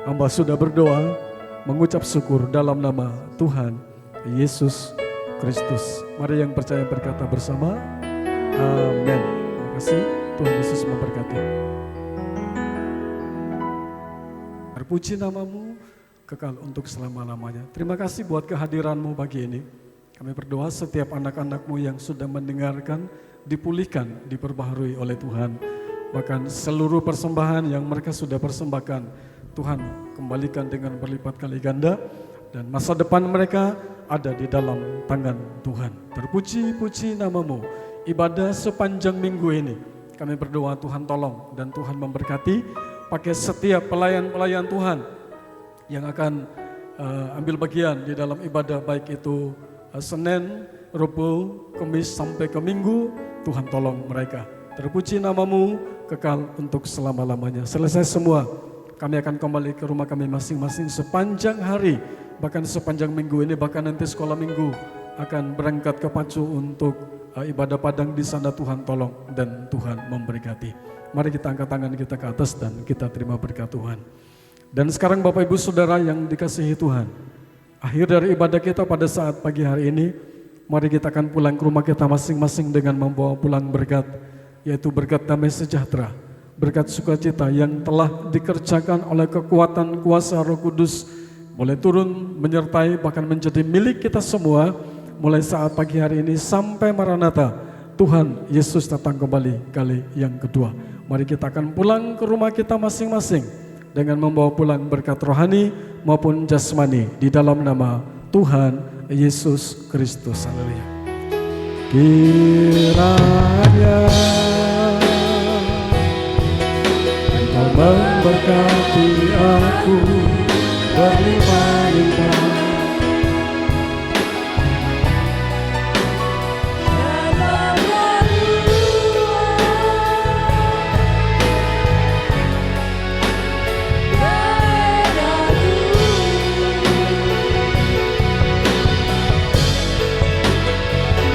Hamba sudah berdoa, mengucap syukur dalam nama Tuhan Yesus Kristus. Mari yang percaya berkata bersama, amin. Terima kasih, Tuhan Yesus memberkati. Terpuji nama-Mu, kekal untuk selama-lamanya. Terima kasih buat kehadiran-Mu pagi ini. Kami berdoa setiap anak-anak-Mu yang sudah mendengarkan, dipulihkan, diperbaharui oleh Tuhan. Bahkan seluruh persembahan yang mereka sudah persembahkan, Tuhan kembalikan dengan berlipat kali ganda. Dan masa depan mereka ada di dalam tangan Tuhan. Terpuji-puji nama-Mu. Ibadah sepanjang minggu ini, kami berdoa Tuhan tolong dan Tuhan memberkati. Pakai setiap pelayan-pelayan Tuhan yang akan ambil bagian di dalam ibadah, baik itu Senin, Rabu, Kamis sampai ke Minggu. Tuhan tolong mereka. Terpuji nama-Mu, kekal untuk selama-lamanya. Selesai semua, kami akan kembali ke rumah kami masing-masing sepanjang hari. Bahkan sepanjang minggu ini, bahkan nanti sekolah minggu akan berangkat ke Pacu untuk ibadah padang di sana. Tuhan tolong dan Tuhan memberkati. Mari kita angkat tangan kita ke atas dan kita terima berkat Tuhan. Dan sekarang Bapak Ibu Saudara yang dikasihi Tuhan, akhir dari ibadah kita pada saat pagi hari ini, mari kita akan pulang ke rumah kita masing-masing dengan membawa pulang berkat, yaitu berkat damai sejahtera, berkat sukacita yang telah dikerjakan oleh kekuatan kuasa Roh Kudus, boleh turun, menyertai, bahkan menjadi milik kita semua, mulai saat pagi hari ini sampai Maranatha, Tuhan Yesus datang kembali kali yang kedua. Mari kita akan pulang ke rumah kita masing-masing, dengan membawa pulang berkat rohani maupun jasmani di dalam nama Tuhan Yesus Kristus. Haleluya. Kiranya Engkau memberkati aku berlimpah-limpah,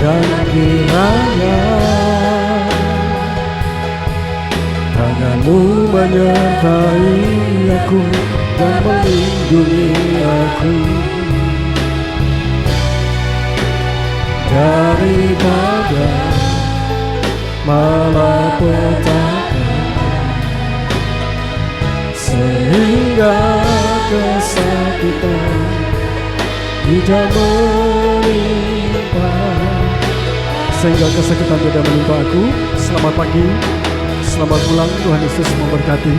dan kiranya tangan-Mu menyertai aku dan melindungi aku daripada malapetaka, sehingga kesakitan tidak menimpa, sehingga kesakitan tidak menimpa aku. Selamat pagi, selamat pulang, Tuhan Yesus memberkati.